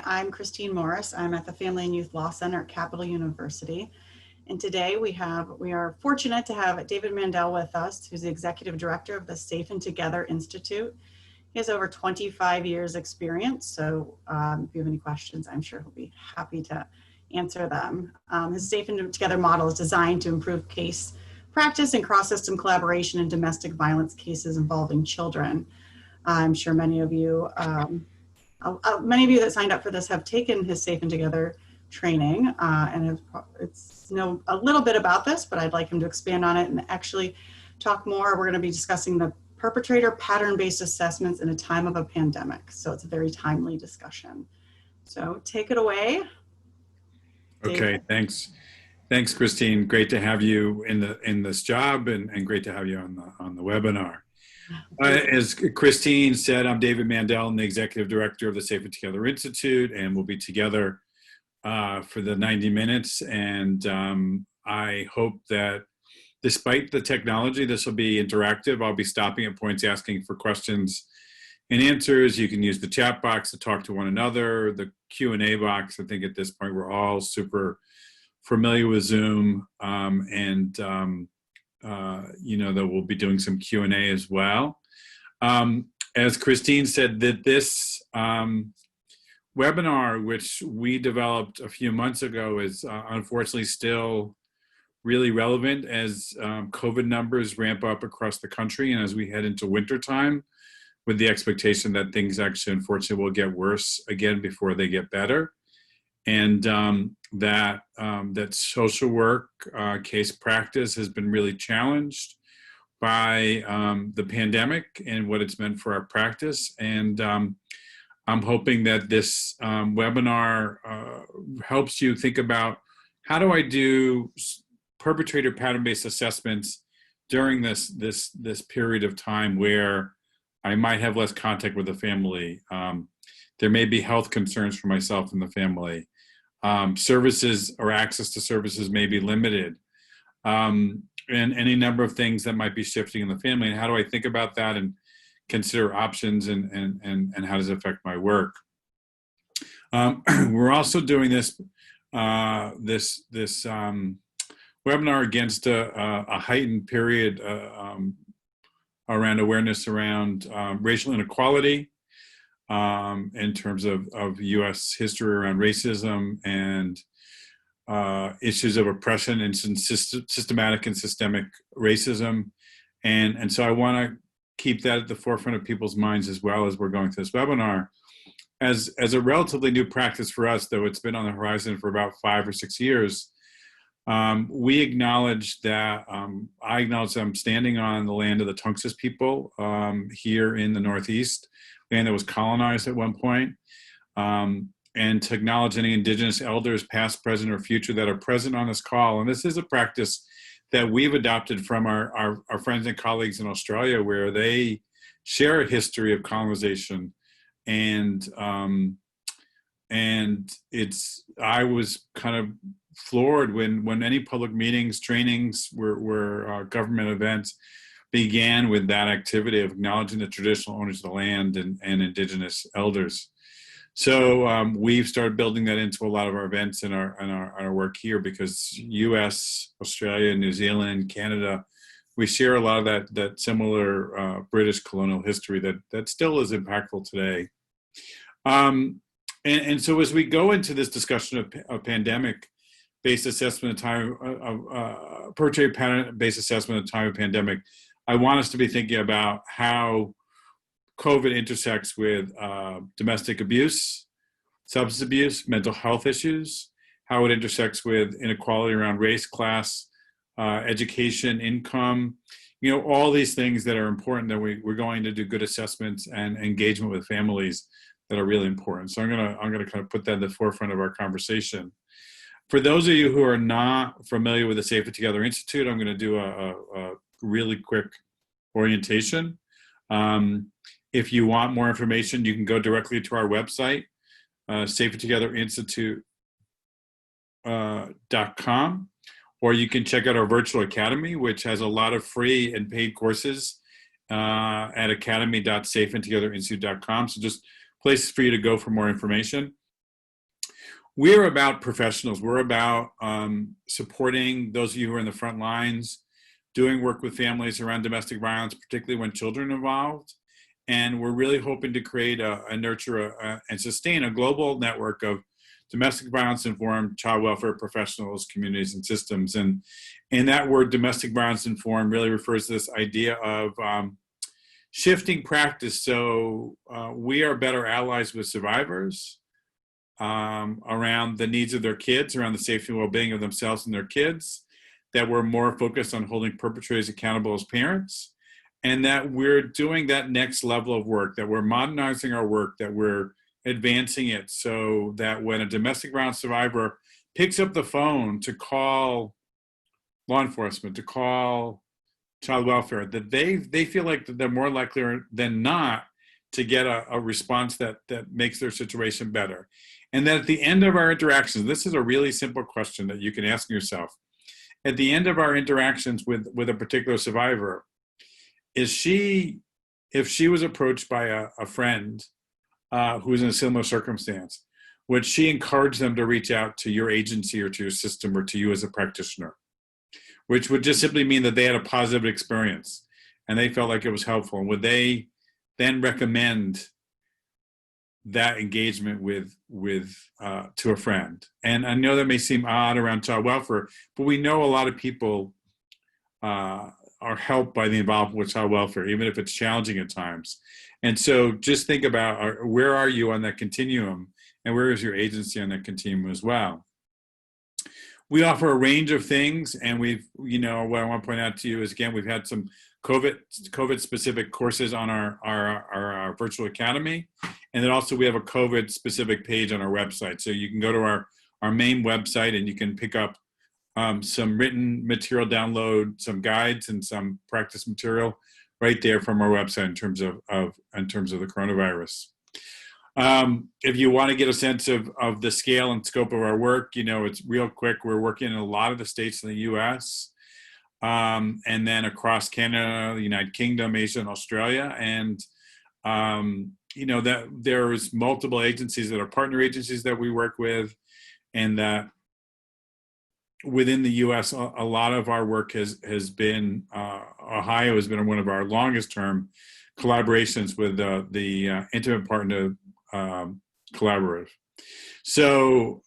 I'm Christine Morris. I'm at the Family and Youth Law Center at Capital University. And today we are fortunate to have David Mandel with us, who's the Executive Director of the Safe and Together Institute. He has over 25 years experience, so if you have any questions, I'm sure he'll be happy to answer them. His Safe and Together model is designed to improve case practice and cross-system collaboration in domestic violence cases involving children. I'm sure many of you that signed up for this have taken his Safe and Together training and know a little bit about this, but I'd like him to expand on it and actually talk more. We're going to be discussing the perpetrator pattern-based assessments in a time of a pandemic. So it's a very timely discussion. So take it away. Okay, David. Thanks, Christine. Great to have you in this job, and great to have you on the webinar. As Christine said, I'm David Mandel. I'm the Executive Director of the Safe and Together Institute, and we'll be together for the 90 minutes. And I hope that despite the technology, this will be interactive. I'll be stopping at points asking for questions and answers. You can use the chat box to talk to one another, the Q&A box. I think at this point we're all super familiar with Zoom, you know that we'll be doing some Q&A as well. As Christine said, that this webinar, which we developed a few months ago, is unfortunately still really relevant as COVID numbers ramp up across the country, and as we head into wintertime, with the expectation that things actually unfortunately will get worse again before they get better. And that social work case practice has been really challenged by the pandemic and what it's meant for our practice. And I'm hoping that this webinar helps you think about, how do I do perpetrator pattern-based assessments during this period of time where I might have less contact with the family. There may be health concerns for myself and the family. Services or access to services may be limited. And any number of things that might be shifting in the family. And how do I think about that and consider options, and how does it affect my work? We're also doing this webinar against a heightened period around awareness around racial inequality, in terms of U.S. history around racism and issues of oppression and systematic and systemic racism. And so I want to keep that at the forefront of people's minds as well as we're going through this webinar. As a relatively new practice for us, though it's been on the horizon for about 5 or 6 years, we acknowledge that, I acknowledge that I'm standing on the land of the Tungus people here in the Northeast, land that was colonized at one point, and to acknowledge any Indigenous elders, past, present, or future, that are present on this call. And this is a practice that we've adopted from our friends and colleagues in Australia, where they share a history of colonization. And I was kind of floored when any public meetings, trainings, were government events, began with that activity of acknowledging the traditional owners of the land and Indigenous elders. So we've started building that into a lot of our events and our work here, because US, Australia, New Zealand, Canada, we share a lot of that similar British colonial history that still is impactful today. And so as we go into this discussion of pandemic-based assessment of time, perpetrator pattern-based assessment of time of pandemic, I want us to be thinking about how COVID intersects with domestic abuse, substance abuse, mental health issues, how it intersects with inequality around race, class, education, income, all these things that are important, that we're going to do good assessments and engagement with families that are really important. So I'm gonna kind of put that in the forefront of our conversation. For those of you who are not familiar with the Safe and Together Institute, I'm gonna do a really quick orientation. If you want more information, you can go directly to our website, safeandtogetherinstitute.com, or you can check out our virtual academy, which has a lot of free and paid courses at academy.safeandtogetherinstitute.com. So just places for you to go for more information. we're about professionals. We're about supporting those of you who are in the front lines, doing work with families around domestic violence, particularly when children are involved. And we're really hoping to create nurture and sustain a global network of domestic violence informed child welfare professionals, communities, and systems. And that word domestic violence informed really refers to this idea of shifting practice so we are better allies with survivors around the needs of their kids, around the safety and well-being of themselves and their kids, that we're more focused on holding perpetrators accountable as parents, and that we're doing that next level of work, that we're modernizing our work, that we're advancing it so that when a domestic violence survivor picks up the phone to call law enforcement, to call child welfare, that they feel like that they're more likely than not to get a response that makes their situation better. And that at the end of our interactions, this is a really simple question that you can ask yourself. At the end of our interactions with a particular survivor, if she was approached by a friend who's in a similar circumstance, would she encourage them to reach out to your agency or to your system or to you as a practitioner? Which would just simply mean that they had a positive experience and they felt like it was helpful. And would they then recommend that engagement with to a friend? And I know that may seem odd around child welfare, but we know a lot of people are helped by the involvement with child welfare, even if it's challenging at times. And so just think about where are you on that continuum, and where is your agency on that continuum as well. We offer a range of things, and we've, what I want to point out to you is, again, we've had some COVID specific courses on our virtual academy. And then also we have a COVID specific page on our website. So you can go to our main website and you can pick up some written material download, some guides and some practice material right there from our website in terms of the coronavirus. If you want to get a sense of the scale and scope of our work, it's real quick. We're working in a lot of the states in the US, and then across Canada, the United Kingdom, Asia, and Australia. And, that there's multiple agencies that are partner agencies that we work with, and that within the US, a lot of our work has been, Ohio has been one of our longest term collaborations with the Intimate Partner Collaborative. So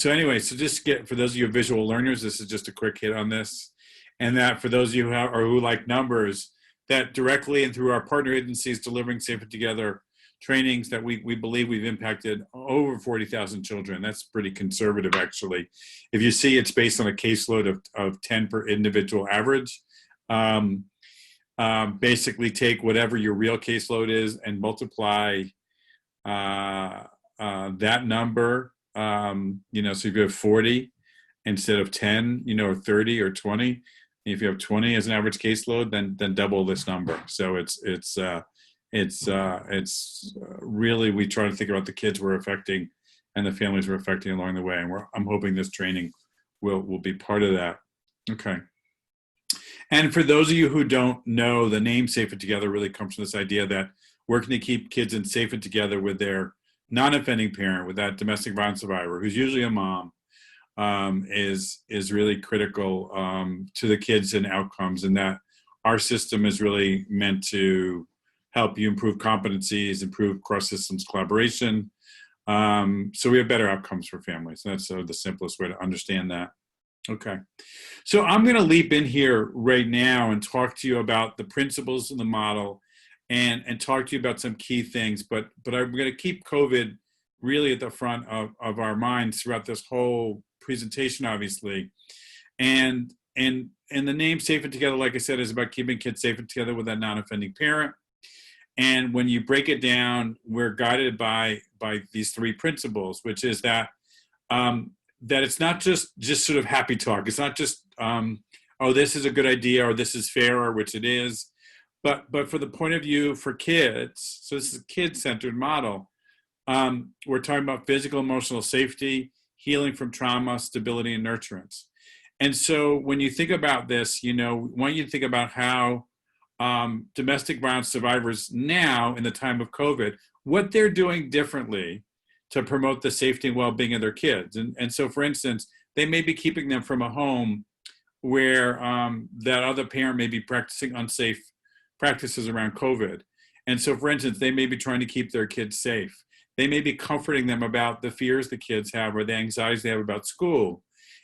anyway, so just for those of you visual learners, this is just a quick hit on this. And that for those of you who like numbers, that directly and through our partner agencies delivering Safer Together trainings, that we believe we've impacted over 40,000 children. That's pretty conservative, actually. If you see, it's based on a caseload of 10 per individual average. Basically take whatever your real caseload is and multiply that number, so if you have 40 instead of 10, or 30 or 20, if you have 20 as an average caseload, then double this number. So it's really, we try to think about the kids we're affecting and the families we're affecting along the way. And I'm hoping this training will be part of that. Okay. And for those of you who don't know, the name Safer Together really comes from this idea that working to keep kids in safe and together with their non-offending parent, with that domestic violence survivor, who's usually a mom, is really critical to the kids and outcomes, and that our system is really meant to help you improve competencies, improve cross-systems collaboration, so we have better outcomes for families. That's the simplest way to understand that. Okay, so I'm going to leap in here right now and talk to you about the principles in the model, and talk to you about some key things, but I'm going to keep COVID really at the front of our minds throughout this whole presentation, obviously. And the name Safe and Together, like I said, is about keeping kids safe and together with a non-offending parent. And when you break it down, we're guided by these three principles, which is that that it's not just sort of happy talk. It's not just, oh, this is a good idea, or this is fair, or which it is. But for the point of view for kids, so this is a kid-centered model, we're talking about physical, emotional safety, healing from trauma, stability, and nurturance. And so when you think about this, I want you to think about how domestic violence survivors now, in the time of COVID, what they're doing differently to promote the safety and well-being of their kids. And so, for instance, they may be keeping them from a home where that other parent may be practicing unsafe practices around COVID. And so, for instance, they may be trying to keep their kids safe. They may be comforting them about the fears the kids have or the anxieties they have about school.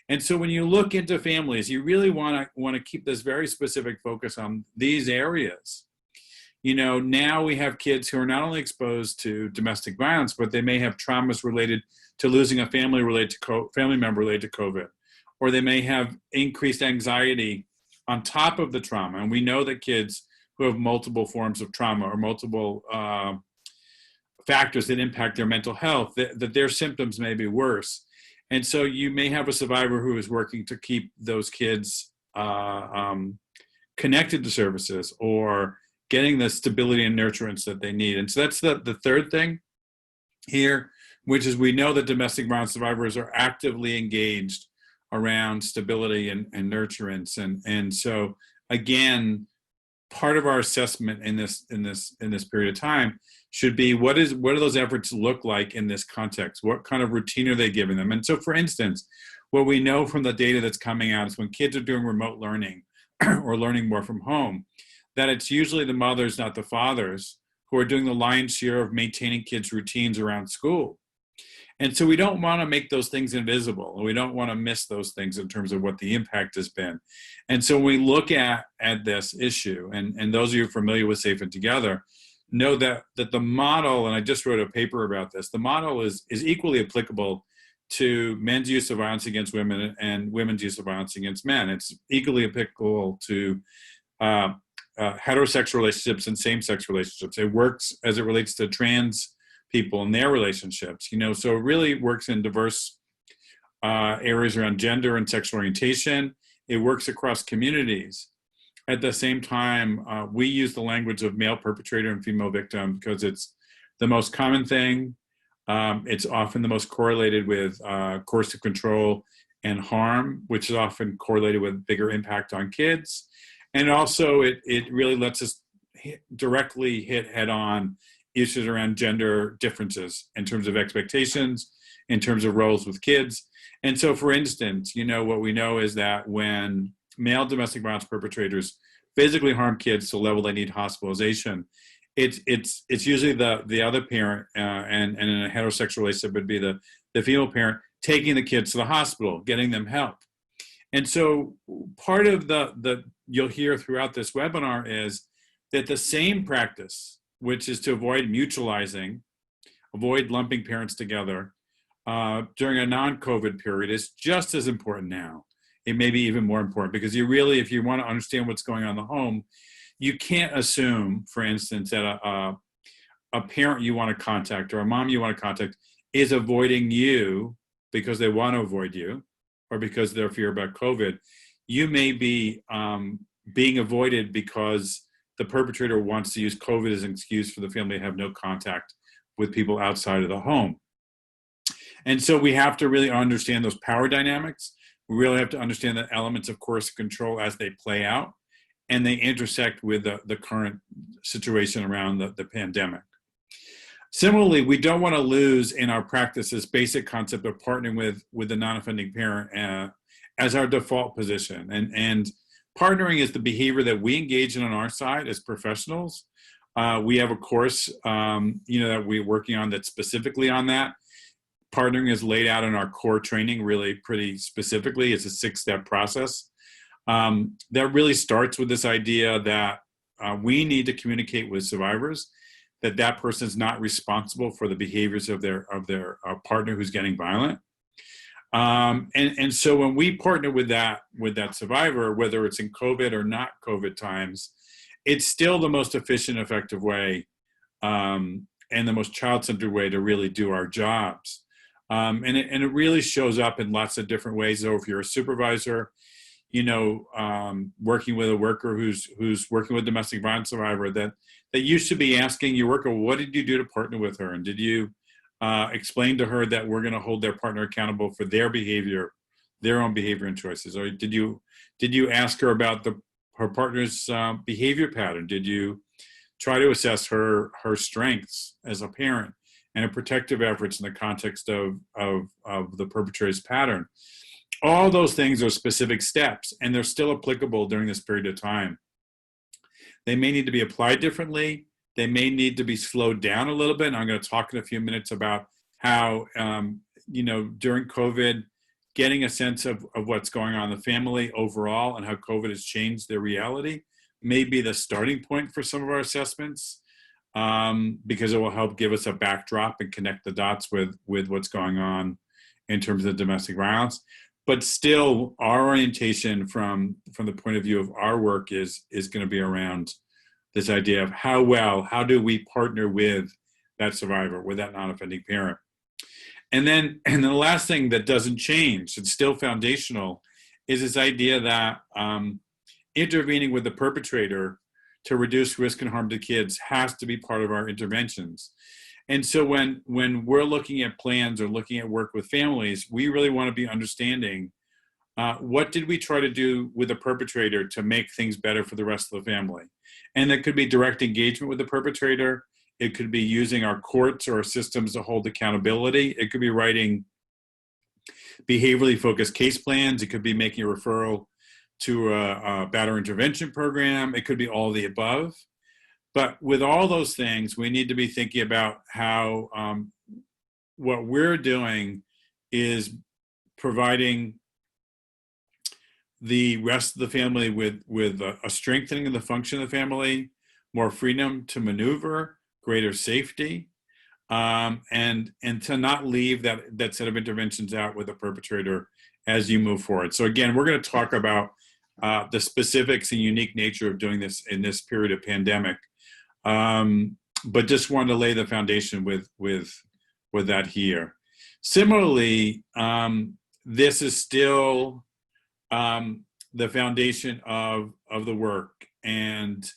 And so when you look into families, you really want to keep this very specific focus on these areas. You know, now we have kids who are not only exposed to domestic violence, but they may have traumas related to losing a family member related to COVID, or they may have increased anxiety on top of the trauma. And we know that kids who have multiple forms of trauma or multiple factors that impact their mental health, that their symptoms may be worse. And so you may have a survivor who is working to keep those kids connected to services or getting the stability and nurturance that they need. And so that's the third thing here, which is we know that domestic violence survivors are actively engaged around stability and nurturance. And so again, part of our assessment in this period of time should be what do those efforts look like in this context? What kind of routine are they giving them? And so, for instance, what we know from the data that's coming out is when kids are doing remote learning or learning more from home, that it's usually the mothers, not the fathers, who are doing the lion's share of maintaining kids' routines around school. And so we don't want to make those things invisible. We don't want to miss those things in terms of what the impact has been. And so when we look at this issue, and those of you familiar with Safe and Together, know that the model, and I just wrote a paper about this, the model is equally applicable to men's use of violence against women and women's use of violence against men. It's equally applicable to heterosexual relationships and same-sex relationships. It works as it relates to trans people and their relationships, you know, so it really works in diverse areas around gender and sexual orientation. It works across communities. At the same time, we use the language of male perpetrator and female victim because it's the most common thing. It's often the most correlated with coercive control and harm, which is often correlated with bigger impact on kids. And also it really lets us directly hit head on issues around gender differences in terms of expectations, in terms of roles with kids. And so, for instance, you know, what we know is that when male domestic violence perpetrators physically harm kids to the level they need hospitalization, it's usually the other parent, and in a heterosexual relationship would be the female parent taking the kids to the hospital, getting them help. And so part of the you'll hear throughout this webinar is that the same practice, which is to avoid mutualizing, avoid lumping parents together during a non-COVID period, is just as important now. It may be even more important because you really, if you want to understand what's going on in the home, you can't assume, for instance, that a parent you want to contact or a mom you want to contact is avoiding you because they want to avoid you or because they're fear about COVID. You may be being avoided because the perpetrator wants to use COVID as an excuse for the family to have no contact with people outside of the home. And so we have to really understand those power dynamics. We really have to understand the elements of coercive control as they play out, and they intersect with the current situation around the pandemic. Similarly, we don't want to lose in our practice this basic concept of partnering with the non-offending parent as our default position. And partnering is the behavior that we engage in on our side as professionals. We have a course, that we're working on that's specifically on that. Partnering is laid out in our core training really pretty specifically. It's a 6-step process that really starts with this idea that we need to communicate with survivors that person is not responsible for the behaviors of their partner who's getting violent. And so when we partner with that survivor, whether it's in COVID or not COVID times, it's still the most efficient, effective way and the most child-centered way to really do our jobs. And it really shows up in lots of different ways. So if you're a supervisor, working with a worker who's working with domestic violence survivor, that you should be asking your worker, what did you do to partner with her? And did you explain to her that we're going to hold their partner accountable for their behavior, their own behavior and choices? Or did you ask her about her partner's behavior pattern? Did you try to assess her strengths as a parent and protective efforts in the context of the perpetrator's pattern. All those things are specific steps, and they're still applicable during this period of time. They may need to be applied differently. They may need to be slowed down a little bit. And I'm going to talk in a few minutes about how, during COVID, getting a sense of what's going on in the family overall and how COVID has changed their reality may be the starting point for some of our assessments, because it will help give us a backdrop and connect the dots with what's going on in terms of domestic violence. But still, our orientation from the point of view of our work is going to be around this idea of how do we partner with that survivor, with that non-offending parent. And then the last thing that doesn't change, it's still foundational, is this idea that intervening with the perpetrator to reduce risk and harm to kids has to be part of our interventions. And so when we're looking at plans or looking at work with families, we really want to be understanding what did we try to do with the perpetrator to make things better for the rest of the family. And that could be direct engagement with the perpetrator. It could be using our courts or our systems to hold accountability. It could be writing behaviorally focused case plans. It could be making a referral to a batterer intervention program. It could be all the above. But with all those things, we need to be thinking about how what we're doing is providing the rest of the family with a strengthening of the function of the family, more freedom to maneuver, greater safety, and to not leave that set of interventions out with the perpetrator as you move forward. So again, we're going to talk about the specifics and unique nature of doing this in this period of pandemic. But just wanted to lay the foundation with that here. Similarly, this is still the foundation of the work, and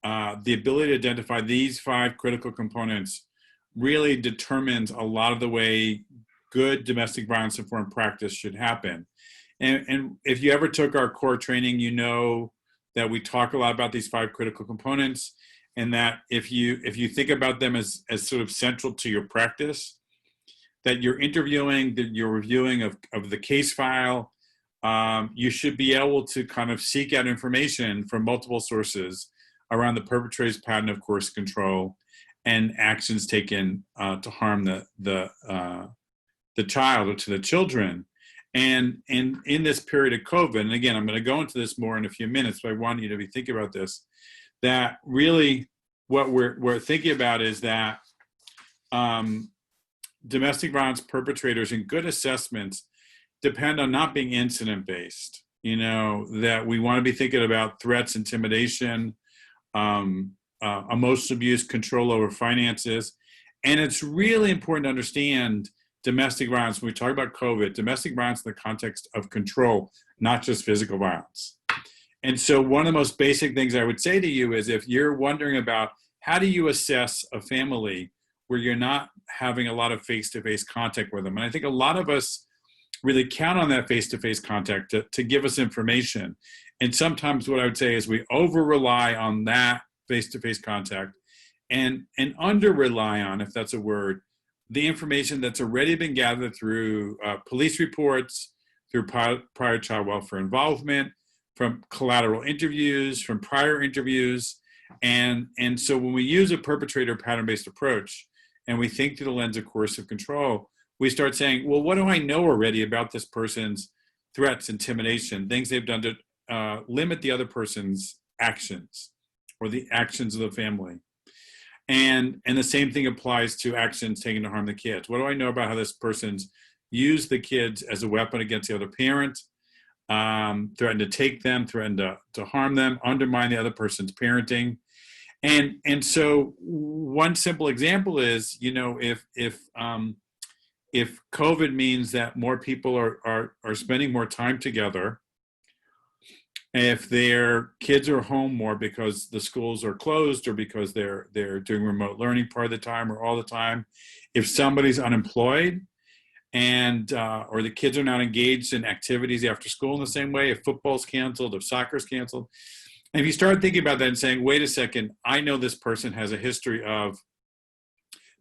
the ability to identify these 5 critical components really determines a lot of the way good domestic violence informed practice should happen. And if you ever took our core training, you know that we talk a lot about these 5 critical components, and that if you think about them as sort of central to your practice, that you're interviewing, that you're reviewing of the case file, you should be able to kind of seek out information from multiple sources around the perpetrator's pattern of coercive control and actions taken to harm the child or to the children. And in this period of COVID, and again, I'm going to go into this more in a few minutes, but I want you to be thinking about this, that really what we're thinking about is that domestic violence perpetrators and good assessments depend on not being incident-based. That we want to be thinking about threats, intimidation, emotional abuse, control over finances. And it's really important to understand domestic violence, when we talk about COVID, domestic violence in the context of control, not just physical violence. And so one of the most basic things I would say to you is, if you're wondering about how do you assess a family where you're not having a lot of face-to-face contact with them, and I think a lot of us really count on that face-to-face contact to give us information. And sometimes what I would say is we over-rely on that face-to-face contact and under-rely on, if that's a word, the information that's already been gathered through police reports, through prior child welfare involvement, from collateral interviews, from prior interviews. And so when we use a perpetrator pattern-based approach and we think through the lens of coercive control, we start saying, well, what do I know already about this person's threats, intimidation, things they've done to limit the other person's actions or the actions of the family? And the same thing applies to actions taken to harm the kids. What do I know about how this person's used the kids as a weapon against the other parent, threatened to take them, threatened to harm them, undermine the other person's parenting? And so one simple example is, if COVID means that more people are spending more time together, if their kids are home more because the schools are closed or because they're doing remote learning part of the time or all the time, if somebody's unemployed and or the kids are not engaged in activities after school in the same way, if football's canceled, if soccer's canceled, and if you start thinking about that and saying, wait a second, I know this person has a history of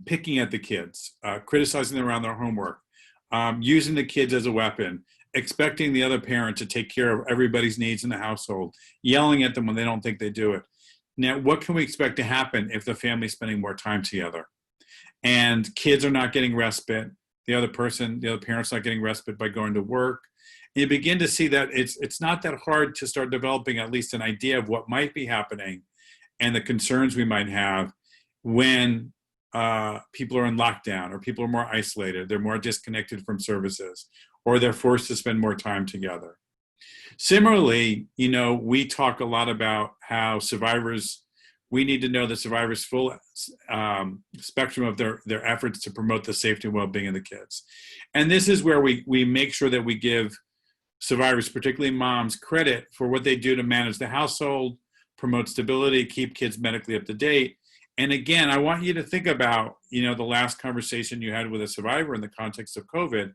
picking at the kids, criticizing them around their homework, using the kids as a weapon, expecting the other parent to take care of everybody's needs in the household, yelling at them when they don't think they do it. Now, what can we expect to happen if the family's spending more time together? And kids are not getting respite. The other parent's not getting respite by going to work. And you begin to see that it's not that hard to start developing at least an idea of what might be happening and the concerns we might have when people are in lockdown, or people are more isolated, they're more disconnected from services, or they're forced to spend more time together. Similarly, we talk a lot about how we need to know the survivors' full spectrum of their efforts to promote the safety and well-being of the kids. And this is where we make sure that we give survivors, particularly moms, credit for what they do to manage the household, promote stability, keep kids medically up to date. And again, I want you to think about, the last conversation you had with a survivor in the context of COVID,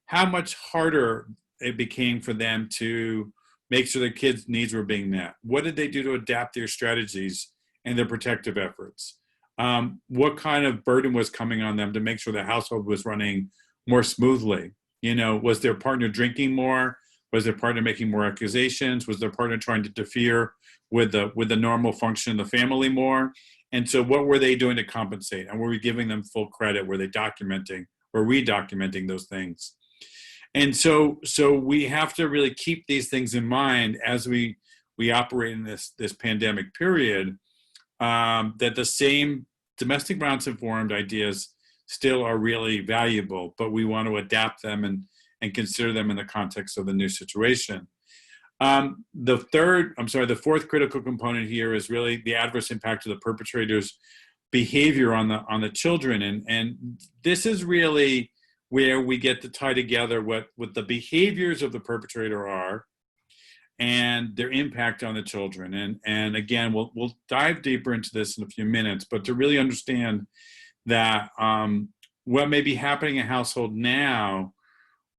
how much harder it became for them to make sure their kids' needs were being met. What did they do to adapt their strategies and their protective efforts? What kind of burden was coming on them to make sure the household was running more smoothly? Was their partner drinking more? Was their partner making more accusations? Was their partner trying to interfere with the normal function of the family more? And so what were they doing to compensate? And were we giving them full credit? Were they documenting or redocumenting those things? And so we have to really keep these things in mind as we operate in this pandemic period, that the same domestic violence informed ideas still are really valuable, but we want to adapt them and consider them in the context of the new situation. The fourth critical component here is really the adverse impact of the perpetrator's behavior on the children. And this is really where we get to tie together what the behaviors of the perpetrator are and their impact on the children. And again, we'll dive deeper into this in a few minutes, but to really understand that what may be happening in a household now,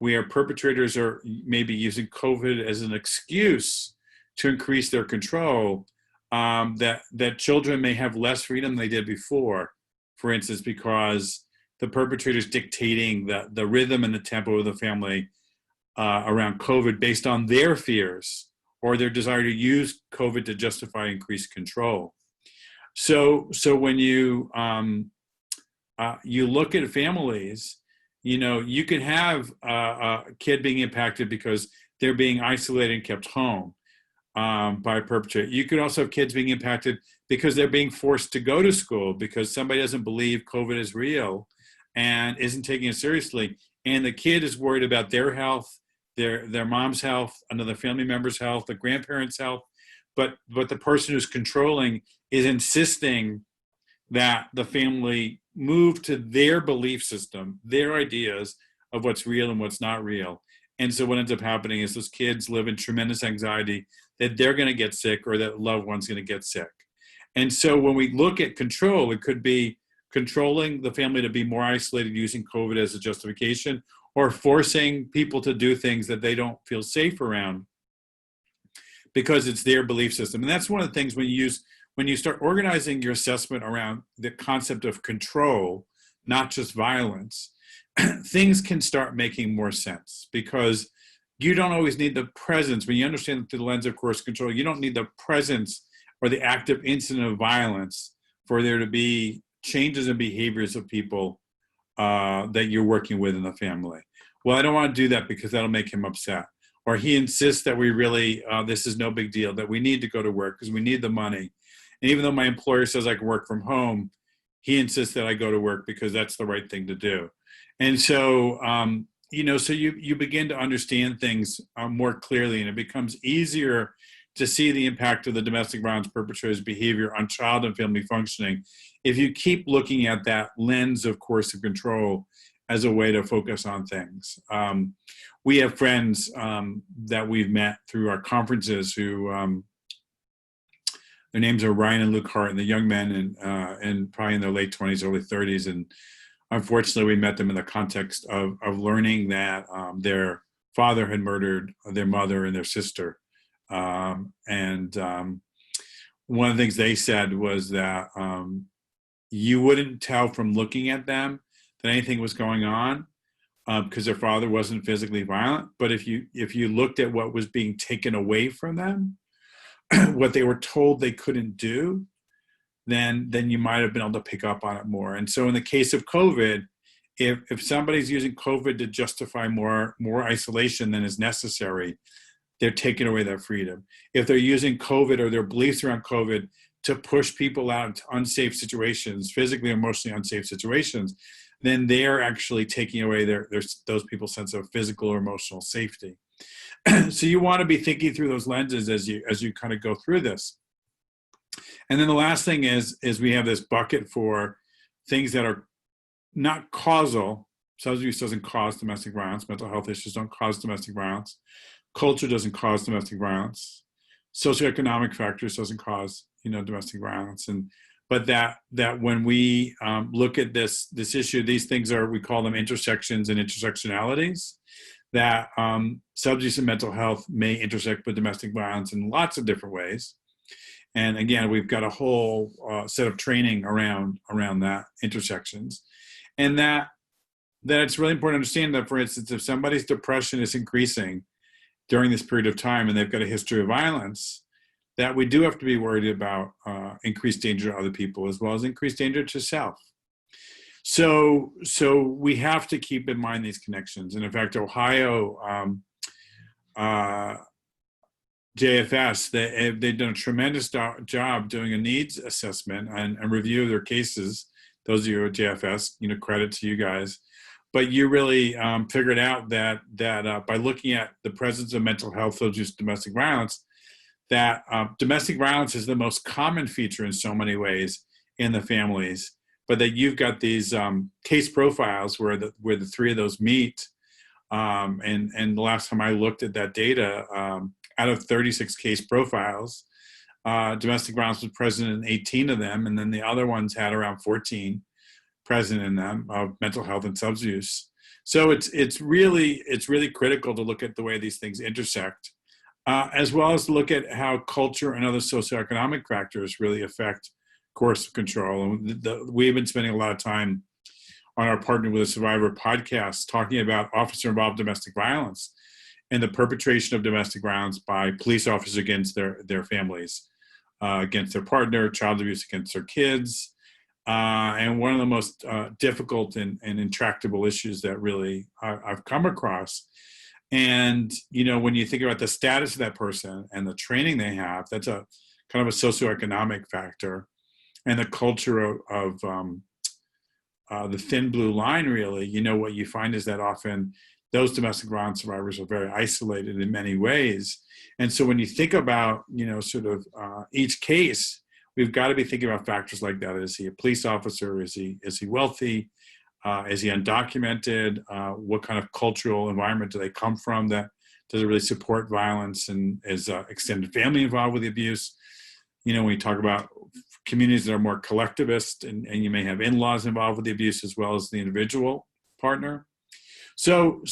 where perpetrators are maybe using COVID as an excuse to increase their control, that children may have less freedom than they did before, for instance, because the perpetrators dictating the rhythm and the tempo of the family around COVID based on their fears or their desire to use COVID to justify increased control. So when you look at families, you could have a kid being impacted because they're being isolated and kept home by a perpetrator. You could also have kids being impacted because they're being forced to go to school because somebody doesn't believe COVID is real and isn't taking it seriously. And the kid is worried about their health, their mom's health, another family member's health, the grandparents' health. But the person who's controlling is insisting that the family move to their belief system, their ideas of what's real and what's not real. And so what ends up happening is those kids live in tremendous anxiety that they're going to get sick or that loved one's going to get sick. And so when we look at control, it could be controlling the family to be more isolated using COVID as a justification, or forcing people to do things that they don't feel safe around because it's their belief system. And that's one of the things when you start organizing your assessment around the concept of control, not just violence, things can start making more sense, because you don't always need the presence. When you understand it through the lens of coercive control, you don't need the presence or the active incident of violence for there to be changes in behaviors of people that you're working with in the family. Well, I don't want to do that because that'll make him upset. Or he insists that we really, this is no big deal, that we need to go to work because we need the money. And even though my employer says I can work from home, he insists that I go to work because that's the right thing to do. And so, so you begin to understand things more clearly, and it becomes easier to see the impact of the domestic violence perpetrator's behavior on child and family functioning if you keep looking at that lens of coercive control as a way to focus on things. We have friends that we've met through our conferences who, their names are Ryan and Luke Hart, and the young men and probably in their late 20s, early 30s. And unfortunately, we met them in the context of learning that their father had murdered their mother and their sister. One of the things they said was that, you wouldn't tell from looking at them that anything was going on, because their father wasn't physically violent. But if you looked at what was being taken away from them, what they were told they couldn't do, then you might have been able to pick up on it more. And so in the case of COVID, if somebody's using COVID to justify more isolation than is necessary, they're taking away their freedom. If they're using COVID or their beliefs around COVID to push people out into unsafe situations, physically or emotionally unsafe situations, then they're actually taking away those people's sense of physical or emotional safety. So you want to be thinking through those lenses as you kind of go through this. And then the last thing is we have this bucket for things that are not causal. Substance abuse doesn't cause domestic violence. Mental health issues don't cause domestic violence. Culture doesn't cause domestic violence. Socioeconomic factors doesn't cause, domestic violence. But that when we look at this issue, these things we call them intersections and intersectionalities, that substance abuse and mental health may intersect with domestic violence in lots of different ways. And again, we've got a whole set of training around that intersections. And that it's really important to understand that, for instance, if somebody's depression is increasing during this period of time and they've got a history of violence, that we do have to be worried about increased danger to other people as well as increased danger to self. So we have to keep in mind these connections. And in fact, Ohio JFS, they've done a tremendous job doing a needs assessment and review of their cases. Those of you at JFS, credit to you guys. But you really figured out that by looking at the presence of mental health, substance abuse, domestic violence, that domestic violence is the most common feature in so many ways in the families, but that you've got these case profiles where the three of those meet. And the last time I looked at that data, out of 36 case profiles, domestic violence was present in 18 of them, and then the other ones had around 14 present in them of mental health and substance abuse. So it's really critical to look at the way these things intersect, as well as look at how culture and other socioeconomic factors really affect coercive control. And we've been spending a lot of time on our Partner with a Survivor podcast talking about officer-involved domestic violence and the perpetration of domestic violence by police officers against their families, against their partner, child abuse against their kids, and one of the most difficult and intractable issues that really I've come across. And, when you think about the status of that person and the training they have, that's a kind of a socioeconomic factor. And the culture of the thin blue line, really, what you find is that often those domestic violence survivors are very isolated in many ways. And so when you think about, each case, we've got to be thinking about factors like that. Is he a police officer? Is he wealthy? Is he undocumented? What kind of cultural environment do they come from that doesn't really support violence? And is extended family involved with the abuse? When you talk about communities that are more collectivist, and you may have in-laws involved with the abuse as well as the individual partner. So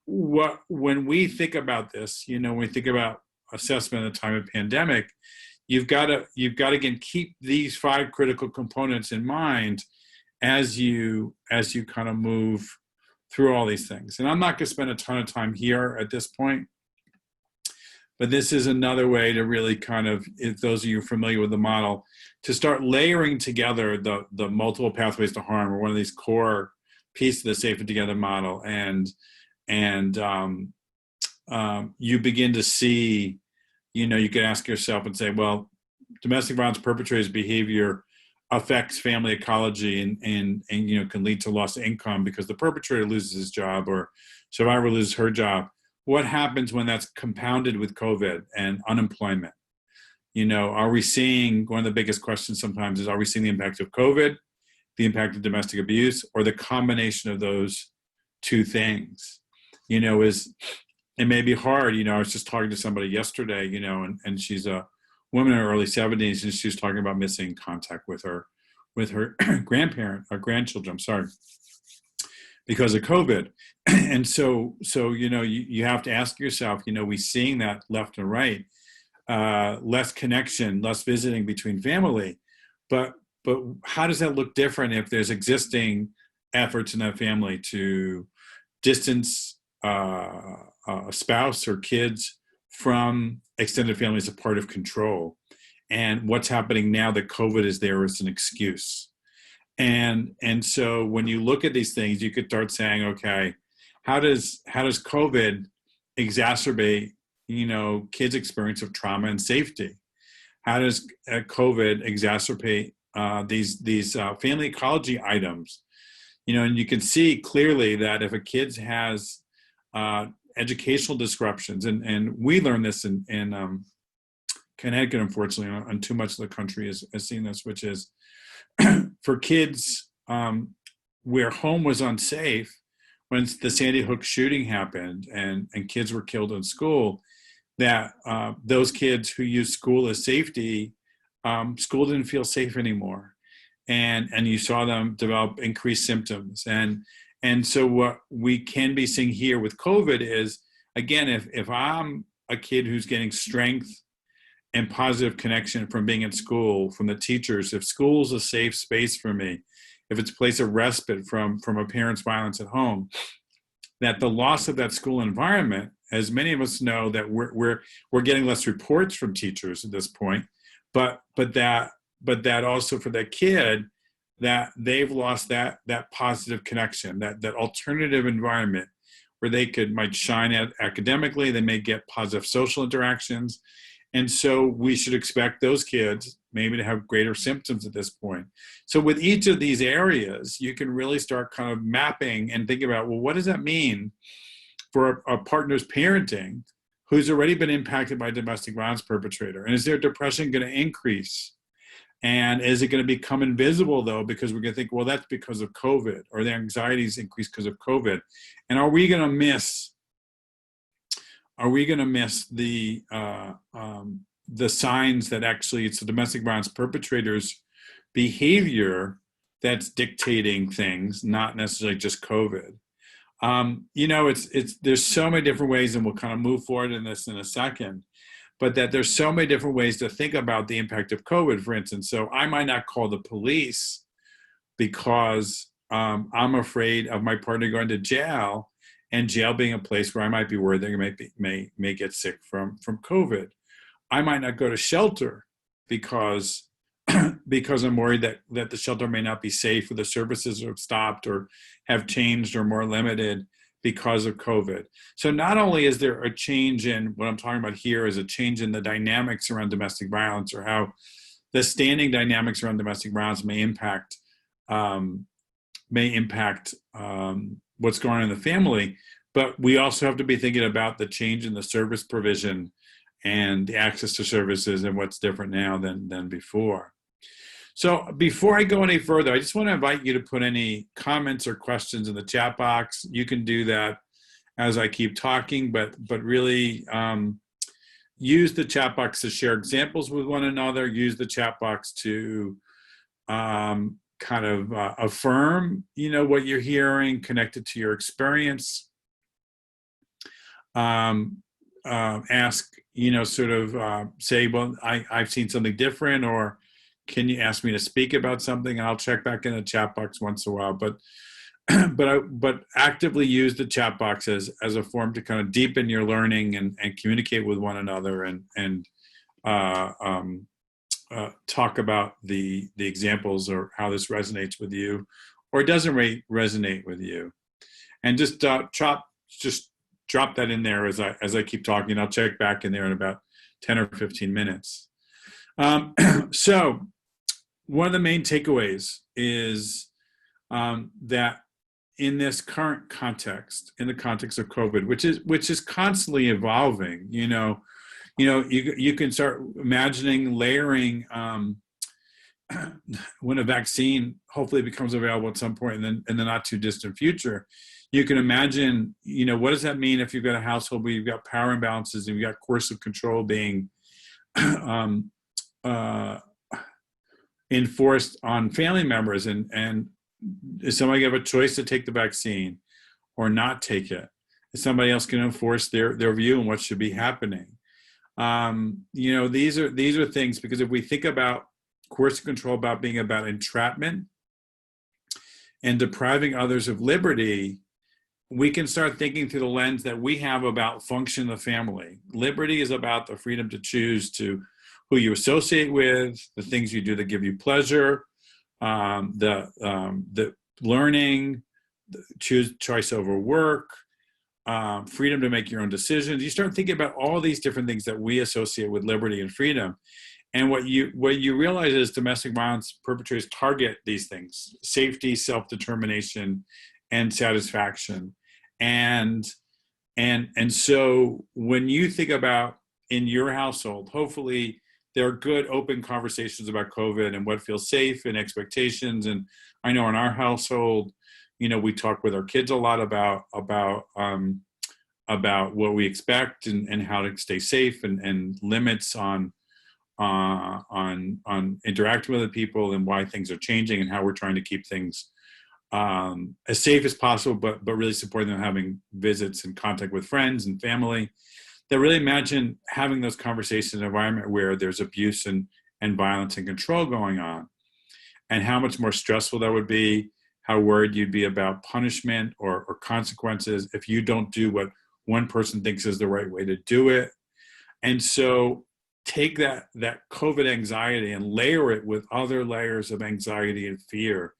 when we think about this, when we think about assessment at the time of pandemic, you've got to again keep these 5 critical components in mind as you kind of move through all these things. And I'm not going to spend a ton of time here at this point, but this is another way to really kind of, if those of you familiar with the model, to start layering together the multiple pathways to harm, or one of these core pieces of the Safe and Together model. And you begin to see, you can ask yourself and say, well, domestic violence perpetrators' behavior affects family ecology and can lead to loss of income because the perpetrator loses his job or survivor loses her job. What happens when that's compounded with COVID and unemployment? Are we seeing, one of the biggest questions sometimes is, are we seeing the impact of COVID, the impact of domestic abuse, or the combination of those two things? It may be hard. I was just talking to somebody yesterday, and she's a woman in her early 70s, and she was talking about missing contact with her grandparent or grandchildren, because of COVID. And so you have to ask yourself, we seeing that left and right, less connection, less visiting between family, but how does that look different if there's existing efforts in that family to distance a spouse or kids from extended family as a part of control? And what's happening now that COVID is there as an excuse? And so when you look at these things, you could start saying, okay, how does COVID exacerbate, kids' experience of trauma and safety? How does COVID exacerbate these family ecology items? And you can see clearly that if a kid has educational disruptions, and we learned this in Connecticut, unfortunately, and too much of the country has seen this, which is for kids where home was unsafe, when the Sandy Hook shooting happened and kids were killed in school, that those kids who used school as safety, school didn't feel safe anymore. And you saw them develop increased symptoms. And so what we can be seeing here with COVID is, again, if I'm a kid who's getting strength and positive connection from being at school, from the teachers, if school's a safe space for me, if it's a place of respite from a parent's violence at home, that the loss of that school environment, as many of us know, that we're getting less reports from teachers at this point, but that also for that kid, that they've lost that positive connection, that alternative environment where they might shine academically, they may get positive social interactions. And so we should expect those kids maybe to have greater symptoms at this point. So with each of these areas, you can really start kind of mapping and thinking about, well, what does that mean for a partner's parenting who's already been impacted by a domestic violence perpetrator? And is their depression going to increase? And is it going to become invisible, though, because we're going to think, well, that's because of COVID, or their anxieties increase because of COVID? And are we going to miss the signs that actually it's the domestic violence perpetrator's behavior that's dictating things, not necessarily just COVID? There's so many different ways, and we'll kind of move forward in this in a second, but that there's so many different ways to think about the impact of COVID, for instance. So I might not call the police because I'm afraid of my partner going to jail, and jail being a place where I might be worried they may get sick from COVID. I might not go to shelter because I'm worried that the shelter may not be safe, or the services have stopped or have changed or more limited because of COVID. So not only is there a change in what I'm talking about here, is a change in the dynamics around domestic violence, or how the standing dynamics around domestic violence may impact what's going on in the family, but we also have to be thinking about the change in the service provision and the access to services and what's different now than before. So before I go any further, I just want to invite you to put any comments or questions in the chat box. You can do that as I keep talking, but really use the chat box to share examples with one another. Use the chat box to affirm, what you're hearing, connect it to your experience. Ask, say, well, I've seen something different, or can you ask me to speak about something? And I'll check back in the chat box once in a while. But actively use the chat box as a form to kind of deepen your learning and communicate with one another and talk about the examples, or how this resonates with you or doesn't resonate with you. And just drop that in there as I keep talking. I'll check back in there in about 10 or 15 minutes. So one of the main takeaways is that in this current context, in the context of COVID, which is constantly evolving, you can start imagining layering when a vaccine hopefully becomes available at some point in the not too distant future. You can imagine, what does that mean if you've got a household where you've got power imbalances and you've got coercive control being enforced on family members, and is somebody have a choice to take the vaccine or not take it? Is somebody else going to enforce their view on what should be happening? These are things, because if we think about coercive control being about entrapment and depriving others of liberty, we can start thinking through the lens that we have about function of the family. Liberty is about the freedom to choose to who you associate with, the things you do that give you pleasure, the learning, choice over work, freedom to make your own decisions. You start thinking about all these different things that we associate with liberty and freedom. And what you realize is domestic violence perpetrators target these things: safety, self-determination, and satisfaction. And so when you think about in your household, hopefully there are good open conversations about COVID and what feels safe and expectations. And I know in our household, we talk with our kids a lot about what we expect and how to stay safe and limits on interacting with other people and why things are changing and how we're trying to keep things as safe as possible, but really supporting them having visits and contact with friends and family. That really imagine having those conversations in an environment where there's abuse and violence and control going on, and how much more stressful that would be, how worried you'd be about punishment or consequences if you don't do what one person thinks is the right way to do it. And so take that COVID anxiety and layer it with other layers of anxiety and fear.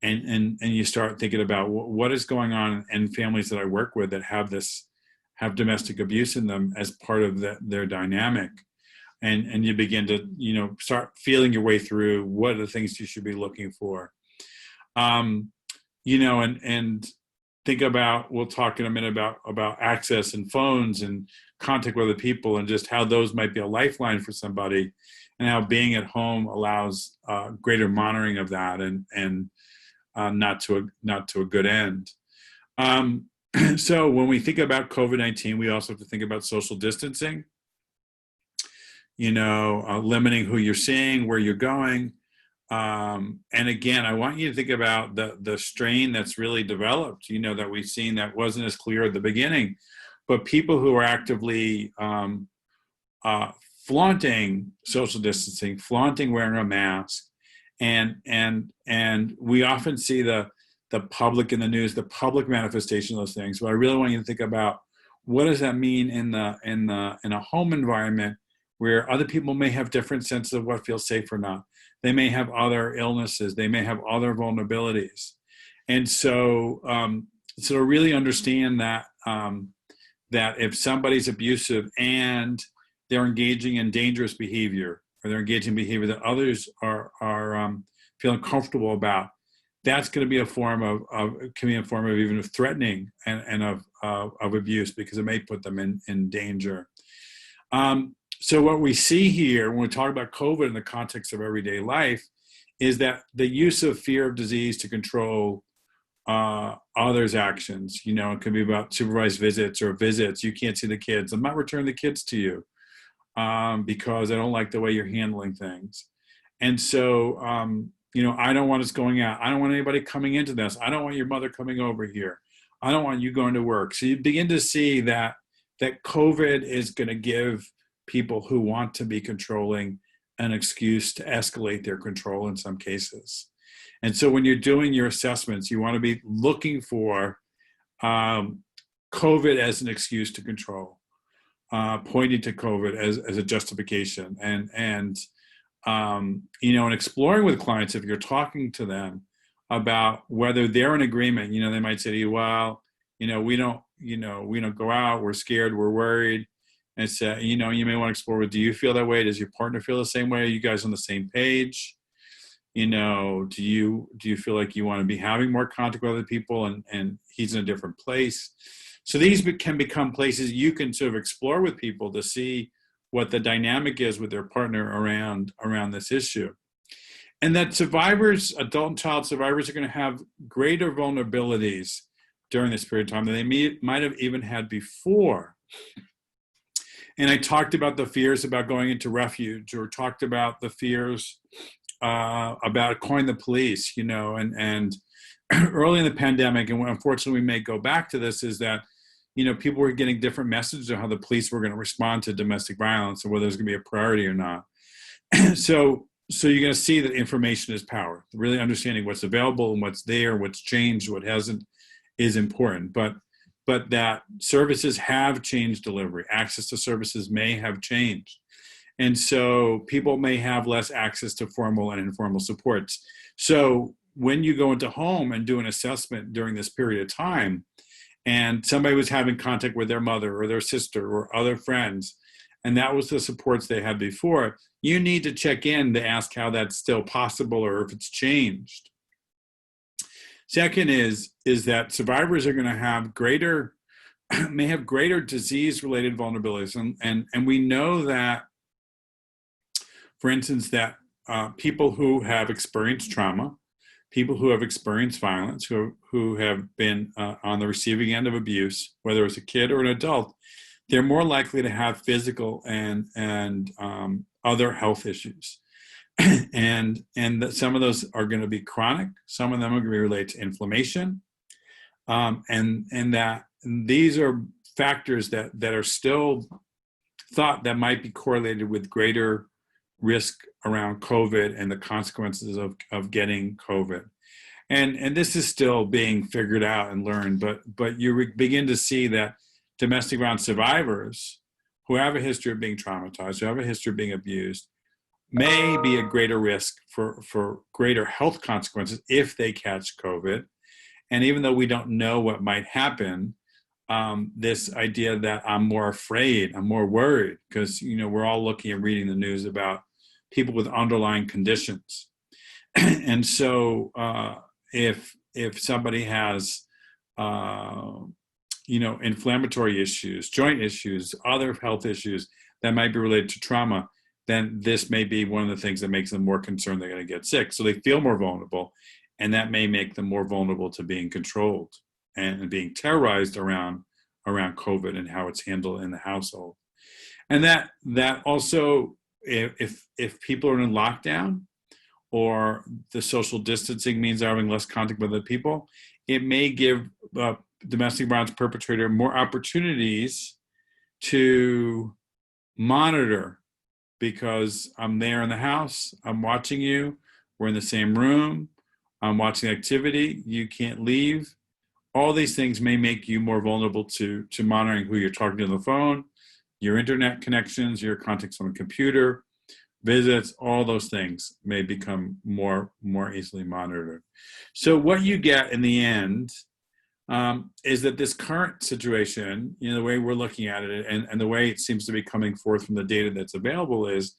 And you start thinking about what is going on in families that I work with that have domestic abuse in them as part of their dynamic. And you begin to, start feeling your way through what are the things you should be looking for. And think about, we'll talk in a minute about access and phones and contact with other people and just how those might be a lifeline for somebody, and how being at home allows greater monitoring of that and not to a good end. So when we think about COVID-19, we also have to think about social distancing, limiting who you're seeing, where you're going. And again, I want you to think about the strain that's really developed, that we've seen that wasn't as clear at the beginning, but people who are actively flaunting social distancing, flaunting wearing a mask, and we often see the public in the news, the public manifestation of those things. But I really want you to think about, what does that mean in a home environment where other people may have different senses of what feels safe or not. They may have other illnesses. They may have other vulnerabilities. And so to really understand that if somebody's abusive and they're engaging in dangerous behavior, or they're engaging in behavior that others are feeling comfortable about, that's going to be a form of even of threatening and of abuse, because it may put them in danger. So what we see here when we talk about COVID in the context of everyday life is that the use of fear of disease to control others' actions. It could be about supervised visits or visits. You can't see the kids. I'm not returning the kids to you because I don't like the way you're handling things. And so, I don't want us going out. I don't want anybody coming into this. I don't want your mother coming over here. I don't want you going to work. So you begin to see that COVID is going to give people who want to be controlling an excuse to escalate their control in some cases. And so when you're doing your assessments, you want to be looking for COVID as an excuse to control, pointing to COVID as a justification, and exploring with clients, if you're talking to them about whether they're in agreement. They might say to you, well, we don't go out, we're scared, we're worried. And say, you may want to explore, do you feel that way? Does your partner feel the same way? Are you guys on the same page? Do you feel like you want to be having more contact with other people and he's in a different place? So these can become places you can sort of explore with people to see what the dynamic is with their partner around this issue. And that survivors, adult and child survivors, are going to have greater vulnerabilities during this period of time than they might have even had before. And I talked about the fears about going into refuge, or talked about the fears about calling the police, and early in the pandemic, and unfortunately we may go back to this, is that, people were getting different messages of how the police were going to respond to domestic violence and whether it was going to be a priority or not. So so you're going to see that information is power. Really understanding what's available and what's there, what's changed, what hasn't, is important. But that services have changed delivery. Access to services may have changed. And so people may have less access to formal and informal supports. So when you go into home and do an assessment during this period of time, and somebody was having contact with their mother or their sister or other friends, and that was the supports they had before, you need to check in to ask how that's still possible or if it's changed. Second is that survivors are going to have may have greater disease-related vulnerabilities. And we know that, for instance, that people who have experienced trauma, people who have experienced violence, who have been on the receiving end of abuse, whether it's a kid or an adult, they're more likely to have physical and other health issues. and some of those are going to be chronic. Some of them are going to be related to inflammation. And that these are factors that are still thought that might be correlated with greater risk around COVID and the consequences of getting COVID. And this is still being figured out and learned, but you begin to see that domestic violence survivors who have a history of being traumatized, who have a history of being abused, may be at greater risk for greater health consequences if they catch COVID. And even though we don't know what might happen, this idea that I'm more afraid, I'm more worried, because we're all looking and reading the news about people with underlying conditions. And so if somebody has inflammatory issues, joint issues, other health issues that might be related to trauma, then this may be one of the things that makes them more concerned they're going to get sick. So they feel more vulnerable, and that may make them more vulnerable to being controlled and being terrorized around COVID and how it's handled in the household. And that also, if people are in lockdown or the social distancing means they're having less contact with other people, it may give a domestic violence perpetrator more opportunities to monitor, because I'm there in the house, I'm watching you, we're in the same room, I'm watching activity, you can't leave. All these things may make you more vulnerable to monitoring who you're talking to on the phone, your internet connections, your contacts on the computer, visits, all those things may become more easily monitored. So what you get in the end is that this current situation, the way we're looking at it and the way it seems to be coming forth from the data that's available, is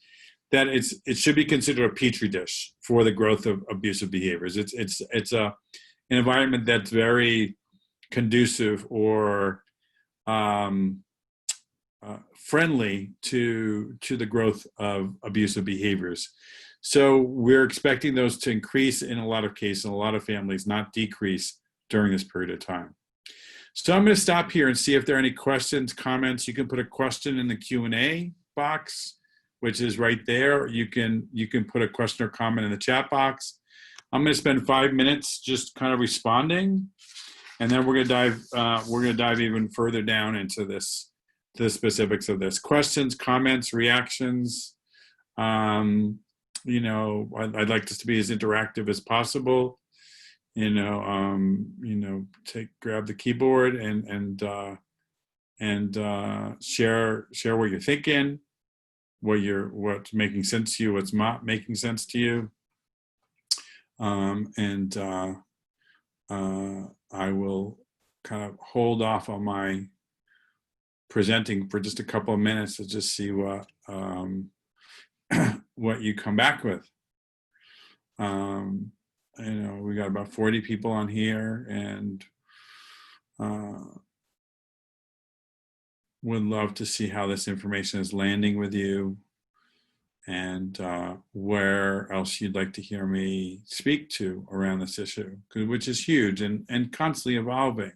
that it should be considered a petri dish for the growth of abusive behaviors. It's an environment that's very conducive or friendly to the growth of abusive behaviors. So we're expecting those to increase in a lot of cases, in a lot of families, not decrease during this period of time. So I'm going to stop here and see if there are any questions, comments. You can put a question in the Q&A box, which is right there. You can put a question or comment in the chat box. I'm going to spend 5 minutes just kind of responding, and then we're going to dive even further down into this, to the specifics of this. Questions, comments, reactions. I'd like this to be as interactive as possible. Grab the keyboard and share what you're thinking, what's making sense to you, what's not making sense to you. I will kind of hold off on my presenting for just a couple of minutes to just see what you come back with. We got about 40 people on here, and would love to see how this information is landing with you, and where else you'd like to hear me speak to around this issue, which is huge and constantly evolving.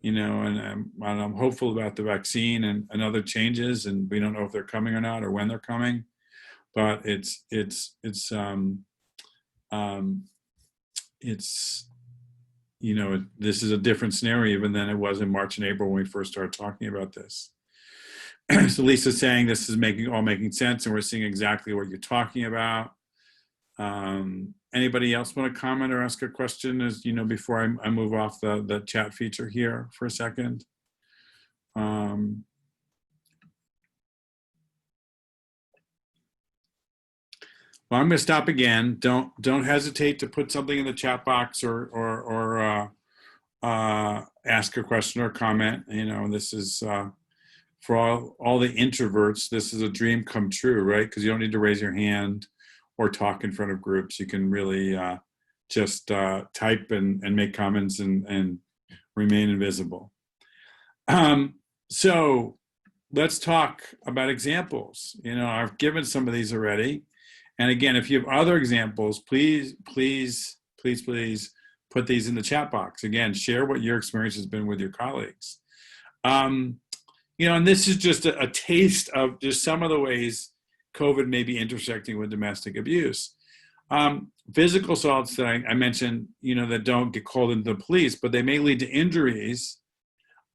And I'm hopeful about the vaccine and other changes, and we don't know if they're coming or not or when they're coming, but this is a different scenario even than it was in March and April when we first started talking about this. So Lisa's saying this is making sense, and we're seeing exactly what you're talking about. Anybody else want to comment or ask a question before I move off the chat feature here for a second? Well, I'm going to stop again. Don't hesitate to put something in the chat box or ask a question or comment. This is for all the introverts. This is a dream come true, right? Because you don't need to raise your hand or talk in front of groups. You can really just type and make comments and remain invisible. So let's talk about examples. I've given some of these already. And again, if you have other examples, please put these in the chat box. Again, share what your experience has been with your colleagues. And this is just a taste of just some of the ways COVID may be intersecting with domestic abuse. Physical assaults that I mentioned, that don't get called into the police, but they may lead to injuries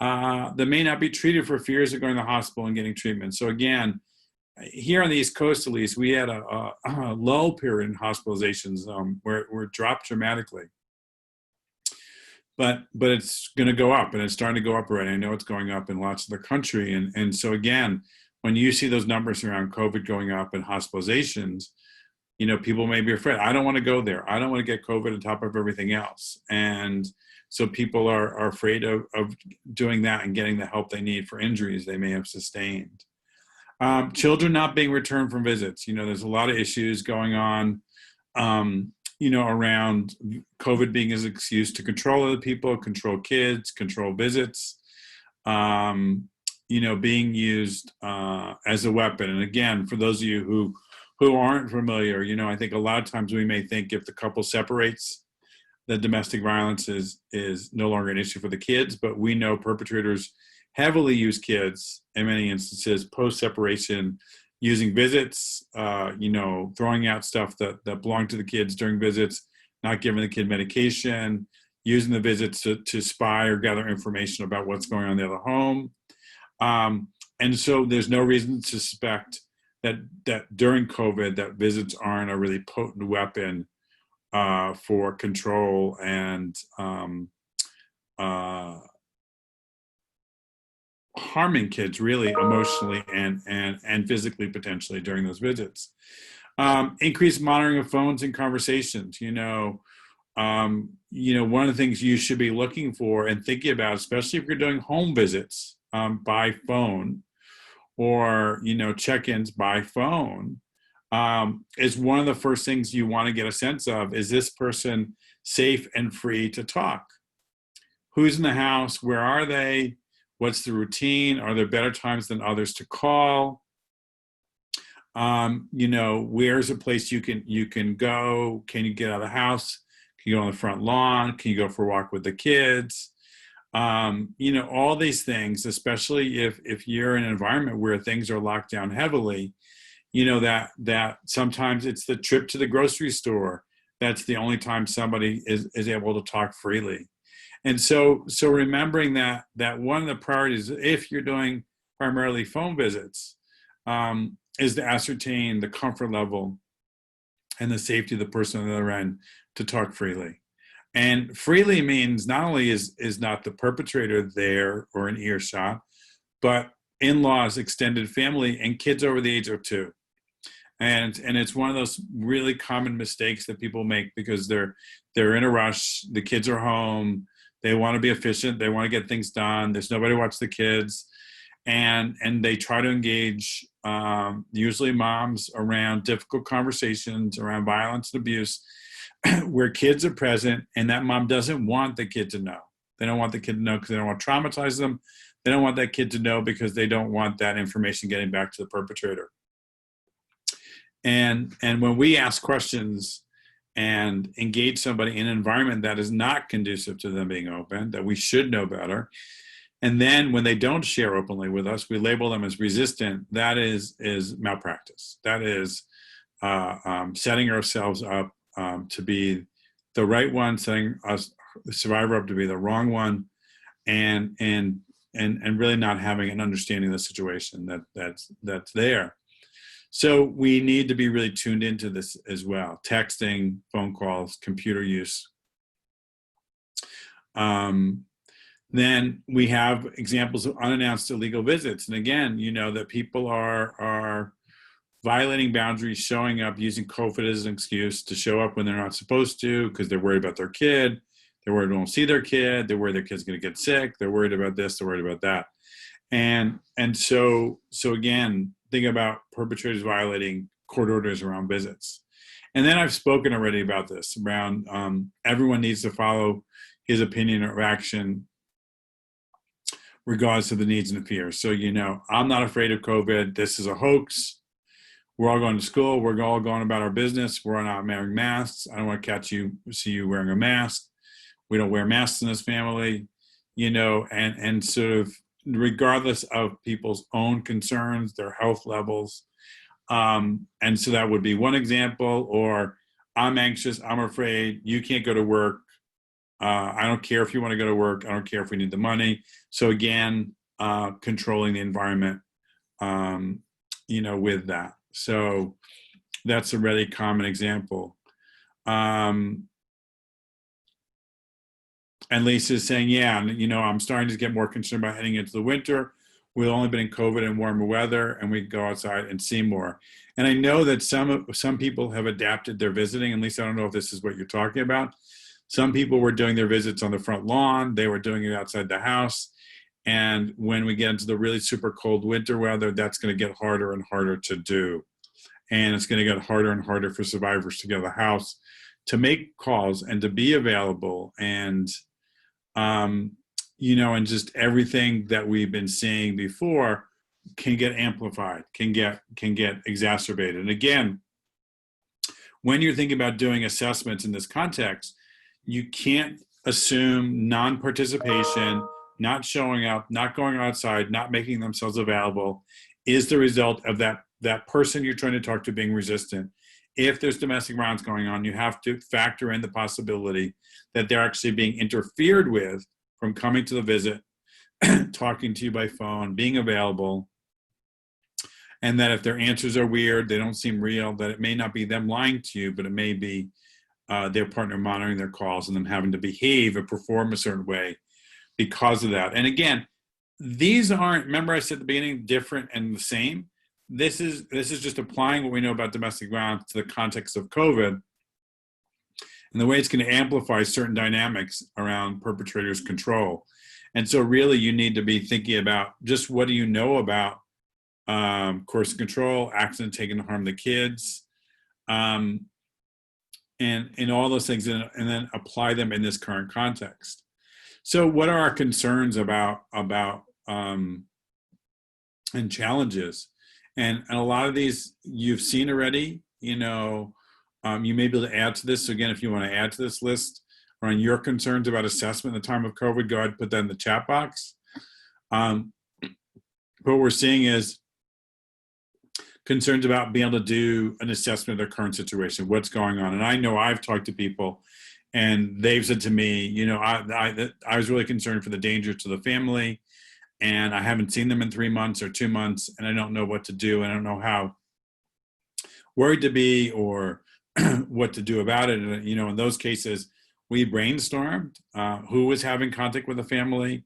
that may not be treated for fears of going to the hospital and getting treatment. So again, here on the East Coast, at least, we had a lull period in hospitalizations where it dropped dramatically. But it's going to go up, and it's starting to go up already. I know it's going up in lots of the country. And so again, when you see those numbers around COVID going up and hospitalizations, people may be afraid. I don't want to go there. I don't want to get COVID on top of everything else. And so people are afraid of doing that and getting the help they need for injuries they may have sustained. Children not being returned from visits. There's a lot of issues going on, around COVID being an excuse to control other people, control kids, control visits, being used as a weapon. And again, for those of you who aren't familiar, I think a lot of times we may think if the couple separates, that domestic violence is no longer an issue for the kids, but we know perpetrators heavily use kids in many instances post-separation, using visits, throwing out stuff that belonged to the kids during visits, not giving the kid medication, using the visits to spy or gather information about what's going on in the other home. And so there's no reason to suspect that during COVID that visits aren't a really potent weapon for control and harming kids really emotionally and physically potentially during those visits. Increased monitoring of phones and conversations. One of the things you should be looking for and thinking about, especially if you're doing home visits by phone or check-ins by phone, is one of the first things you want to get a sense of. Is this person safe and free to talk? Who's in the house? Where are they? What's the routine? Are there better times than others to call? Where's a place you can go? Can you get out of the house? Can you go on the front lawn? Can you go for a walk with the kids? All these things, especially if you're in an environment where things are locked down heavily, that sometimes it's the trip to the grocery store. That's the only time somebody is able to talk freely. And so remembering that one of the priorities, if you're doing primarily phone visits, is to ascertain the comfort level and the safety of the person on the other end to talk freely. And freely means not only is not the perpetrator there or in earshot, but in-laws, extended family, and kids over the age of 2. And it's one of those really common mistakes that people make because they're in a rush. The kids are home. They want to be efficient. They want to get things done. There's nobody to watch the kids. And they try to engage, usually moms, around difficult conversations around violence and abuse where kids are present, and that mom doesn't want the kid to know. They don't want the kid to know because they don't want to traumatize them. They don't want that kid to know because they don't want that information getting back to the perpetrator. And when we ask questions and engage somebody in an environment that is not conducive to them being open, that we should know better, and then when they don't share openly with us, we label them as resistant, that is malpractice. That is setting ourselves up to be the right one, setting us, the survivor, up to be the wrong one, and really not having an understanding of the situation that's there. So we need to be really tuned into this as well. Texting, phone calls, computer use. Then we have examples of unannounced illegal visits. And again, that people are violating boundaries, showing up, using COVID as an excuse to show up when they're not supposed to because they're worried about their kid. They're worried they won't see their kid. They're worried their kid's going to get sick. They're worried about this. They're worried about that. And so again, think about perpetrators violating court orders around visits. And then I've spoken already about this around everyone needs to follow his opinion or action regardless of the needs and the fears. So, I'm not afraid of COVID. This is a hoax. We're all going to school. We're all going about our business. We're not wearing masks. I don't want to see you wearing a mask. We don't wear masks in this family, and sort of regardless of people's own concerns, their health levels. And so that would be one example. Or I'm anxious. I'm afraid. You can't go to work. I don't care if you want to go to work. I don't care if we need the money. So again, controlling the environment, with that. So that's a really common example. And Lisa's saying, yeah, I'm starting to get more concerned about heading into the winter. We've only been in COVID and warmer weather, and we go outside and see more. And I know that some people have adapted their visiting. And Lisa, I don't know if this is what you're talking about. Some people were doing their visits on the front lawn. They were doing it outside the house. And when we get into the really super cold winter weather, that's going to get harder and harder to do. And it's going to get harder and harder for survivors to get to the house, to make calls and to be available. And, and just everything that we've been seeing before can get amplified, can get exacerbated. And again, when you're thinking about doing assessments in this context, you can't assume non-participation, not showing up, not going outside, not making themselves available is the result of that person you're trying to talk to being resistant. If there's domestic violence going on, you have to factor in the possibility that they're actually being interfered with from coming to the visit, talking to you by phone, being available, and that if their answers are weird, they don't seem real, that it may not be them lying to you, but it may be their partner monitoring their calls and them having to behave and perform a certain way because of that. And again, these aren't, remember I said at the beginning, different and the same. This is just applying what we know about domestic violence to the context of COVID and the way it's going to amplify certain dynamics around perpetrators' control. And so really you need to be thinking about just what do you know about coercive control, accident taken to harm the kids, and all those things, and then apply them in this current context. So what are our concerns about and challenges? And a lot of these you've seen already, you may be able to add to this. So again, if you want to add to this list on your concerns about assessment in the time of COVID, go ahead and put that in the chat box. What we're seeing is concerns about being able to do an assessment of their current situation, what's going on. And I know I've talked to people and they've said to me, I was really concerned for the danger to the family, and I haven't seen them in 3 months or 2 months, and I don't know what to do. I don't know how worried to be or what to do about it. And, in those cases, we brainstormed who was having contact with the family,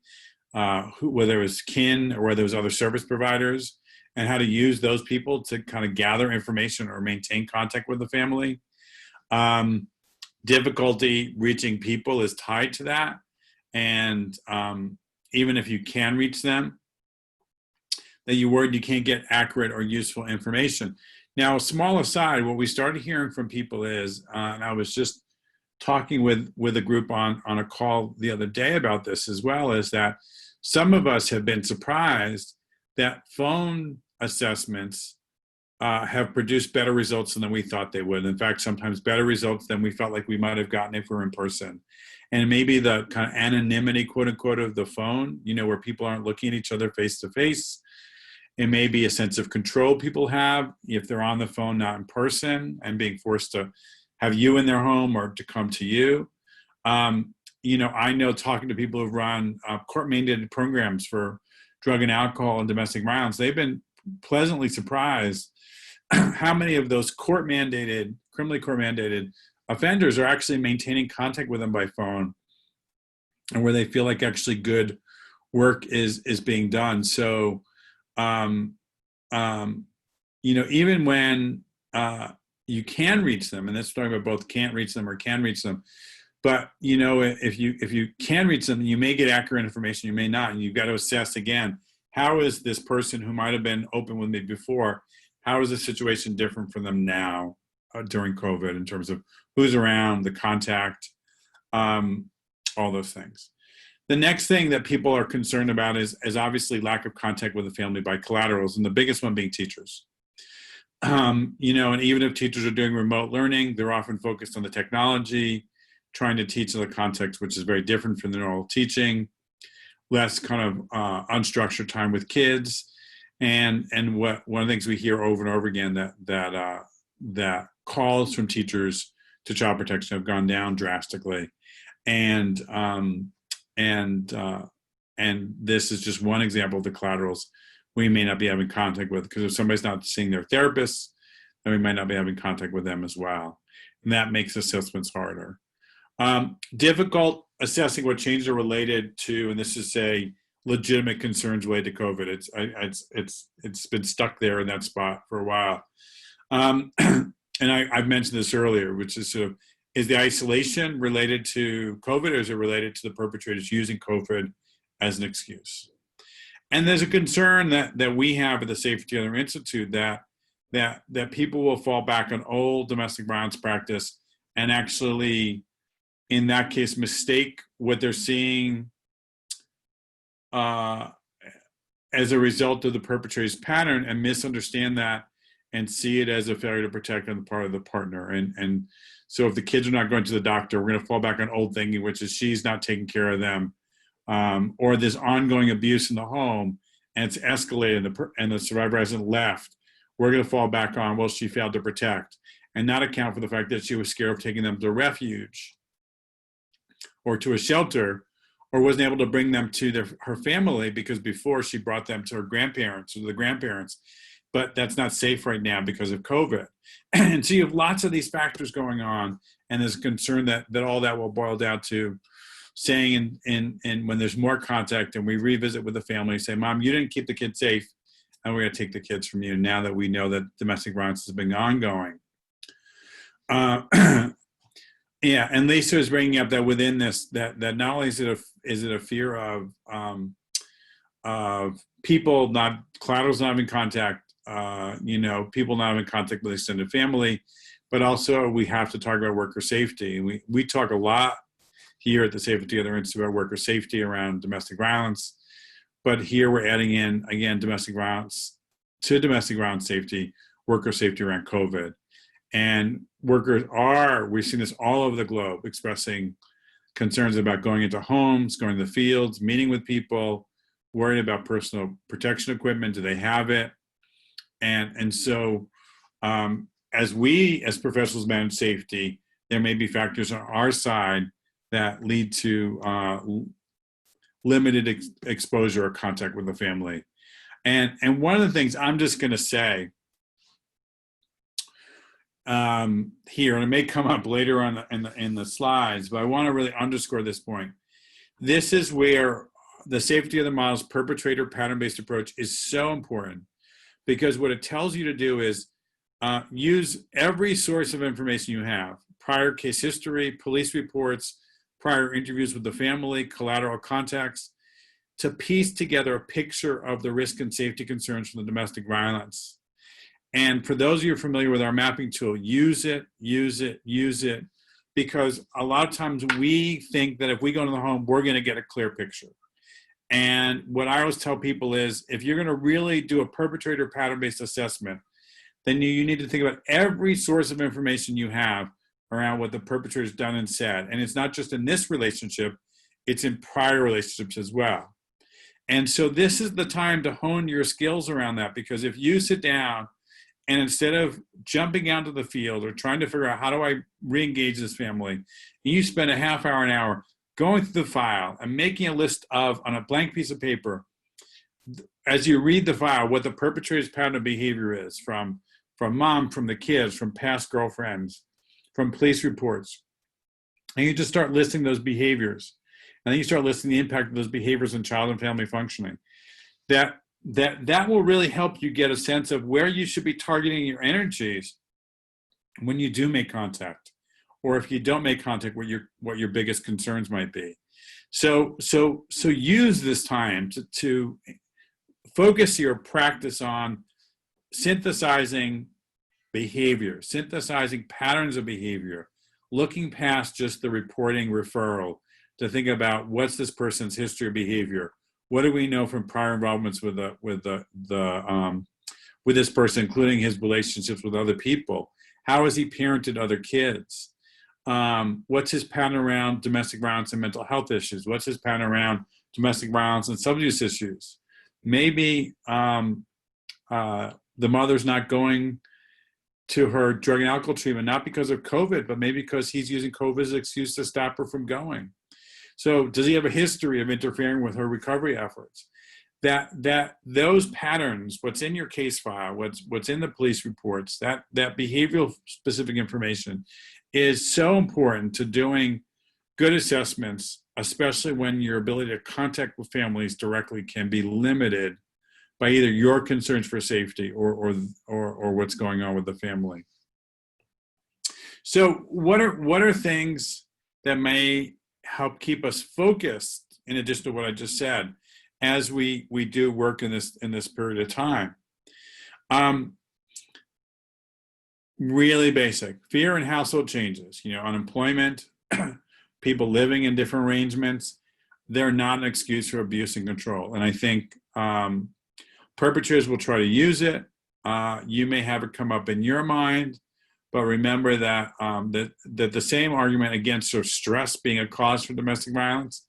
whether it was kin or whether it was other service providers, and how to use those people to kind of gather information or maintain contact with the family. Difficulty reaching people is tied to that. And even if you can reach them, that you're worried you can't get accurate or useful information. Now, a small aside, what we started hearing from people is, and I was just talking with a group on a call the other day about this as well, is that some of us have been surprised that phone assessments have produced better results than we thought they would. In fact, sometimes better results than we felt like we might have gotten if we were in person. And maybe the kind of anonymity, quote unquote, of the phone, where people aren't looking at each other face to face. It may be a sense of control people have if they're on the phone, not in person, and being forced to have you in their home or to come to you. I know talking to people who've run court-mandated programs for drug and alcohol and domestic violence, they've been pleasantly surprised how many of those criminally court mandated offenders are actually maintaining contact with them by phone, and where they feel like actually good work is being done. So, um, even when you can reach them, and that's talking about both can't reach them or can reach them. But if you can reach them, you may get accurate information, you may not, and you've got to assess again, how is this person who might have been open with me before, how is the situation different for them now during COVID in terms of who's around, the contact, all those things. The next thing that people are concerned about is obviously lack of contact with the family by collaterals, and the biggest one being teachers. And even if teachers are doing remote learning, they're often focused on the technology, trying to teach in the context, which is very different from the normal teaching, less kind of unstructured time with kids. And one of the things we hear over and over again that calls from teachers to child protection have gone down drastically. And this is just one example of the collaterals we may not be having contact with, because if somebody's not seeing their therapist, then we might not be having contact with them as well. And that makes assessments harder. Difficult assessing what changes are related to, and this is say legitimate concerns related to COVID. It's been stuck there in that spot for a while. And I've mentioned this earlier, which is sort of, is the isolation related to COVID, or is it related to the perpetrators using COVID as an excuse? And there's a concern that we have at the Safer Together Institute that people will fall back on old domestic violence practice and actually, in that case, mistake what they're seeing as a result of the perpetrator's pattern and misunderstand that and see it as a failure to protect on the part of the partner. And so if the kids are not going to the doctor, we're going to fall back on old thinking, which is she's not taking care of them. Or there's ongoing abuse in the home and it's escalated and the survivor hasn't left. We're going to fall back on, well, she failed to protect, and not account for the fact that she was scared of taking them to a refuge or to a shelter, or wasn't able to bring them to her family because before she brought them to her grandparents or the grandparents. But that's not safe right now because of COVID. And so you have lots of these factors going on, and there's a concern that all that will boil down to saying in when there's more contact and we revisit with the family, say, Mom, you didn't keep the kids safe, and we're going to take the kids from you now that we know that domestic violence has been ongoing. Yeah, and Lisa is bringing up that within this, that not only is it a fear of people collaterals not having contact, people not having contact with extended family, but also we have to talk about worker safety. And we talk a lot here at the Safer Together Institute about worker safety around domestic violence, but here we're adding in, again, domestic violence to domestic violence safety, worker safety around COVID. And we've seen this all over the globe, expressing concerns about going into homes, going to the fields, meeting with people, worrying about personal protection equipment. Do they have it? And so as professionals manage safety, there may be factors on our side that lead to limited exposure or contact with the family. And one of the things I'm just going to say here, and it may come up later on in the slides, but I want to really underscore this point. This is where the Safety of the Model's perpetrator pattern-based approach is so important, because what it tells you to do is use every source of information you have: prior case history, police reports, prior interviews with the family, collateral contacts, to piece together a picture of the risk and safety concerns from the domestic violence. And for those of you familiar with our mapping tool, use it, because a lot of times we think that if we go into the home, we're going to get a clear picture. And what I always tell people is, if you're going to really do a perpetrator pattern-based assessment, then you need to think about every source of information you have around what the perpetrator's done and said. And it's not just in this relationship, it's in prior relationships as well. And so this is the time to hone your skills around that, because if you sit down and instead of jumping out to the field or trying to figure out how do I re-engage this family, and you spend a half hour, an hour going through the file and making a list of, on a blank piece of paper, as you read the file, what the perpetrator's pattern of behavior is, from from mom, from the kids, from past girlfriends, from police reports. And you just start listing those behaviors. And then you start listing the impact of those behaviors on child and family functioning. That will really help you get a sense of where you should be targeting your energies when you do make contact, or if you don't make contact, what your biggest concerns might be. So use this time to focus your practice on synthesizing behavior, synthesizing patterns of behavior, looking past just the reporting referral to think about what's this person's history of behavior. What do we know from prior involvements with this person, including his relationships with other people? How has he parented other kids? What's his pattern around domestic violence and mental health issues? What's his pattern around domestic violence and substance issues? Maybe the mother's not going to her drug and alcohol treatment, not because of COVID, but maybe because he's using COVID as an excuse to stop her from going. So does he have a history of interfering with her recovery efforts? That those patterns, what's in your case file, what's in the police reports, that behavioral specific information is so important to doing good assessments, especially when your ability to contact with families directly can be limited by either your concerns for safety or what's going on with the family. So what are things that may help keep us focused, in addition to what I just said, as we do work in this period of time? Really basic. Fear and household changes, unemployment, people living in different arrangements, they're not an excuse for abuse and control. And I think perpetrators will try to use it. You may have it come up in your mind, but remember that that the same argument against sort of stress being a cause for domestic violence,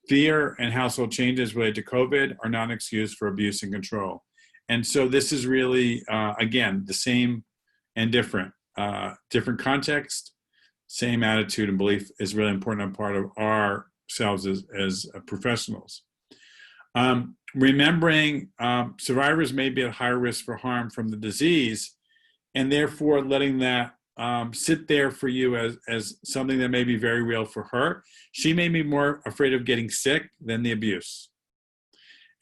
fear and household changes related to COVID are not an excuse for abuse and control. And so this is really, again, the same and different context, same attitude and belief is really important part of ourselves as professionals. Remembering survivors may be at higher risk for harm from the disease, and therefore letting that sit there for you as something that may be very real for her. She may be more afraid of getting sick than the abuse.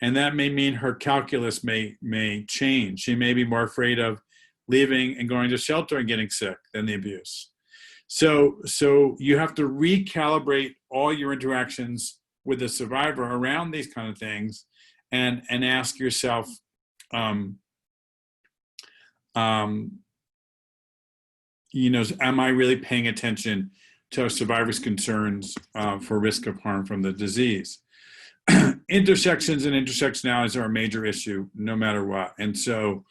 And that may mean her calculus may change. She may be more afraid of leaving and going to shelter and getting sick than the abuse. So you have to recalibrate all your interactions with the survivor around these kind of things and ask yourself, am I really paying attention to a survivor's concerns for risk of harm from the disease? Intersections and intersectionalities are a major issue no matter what. And so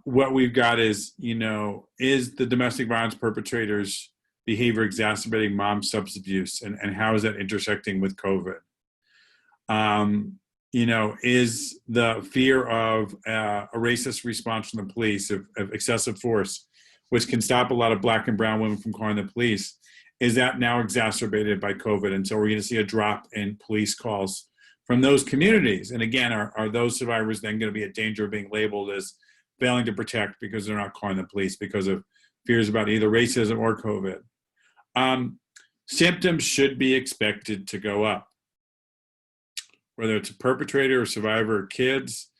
what we've got is the domestic violence perpetrator's behavior exacerbating mom's substance abuse, and how is that intersecting with COVID? Is the fear of a racist response from the police of excessive force, which can stop a lot of Black and brown women from calling the police, is that now exacerbated by COVID? And so we're going to see a drop in police calls from those communities. And again, are those survivors then going to be at danger of being labeled as failing to protect because they're not calling the police because of fears about either racism or COVID? Symptoms should be expected to go up. Whether it's a perpetrator or survivor or kids,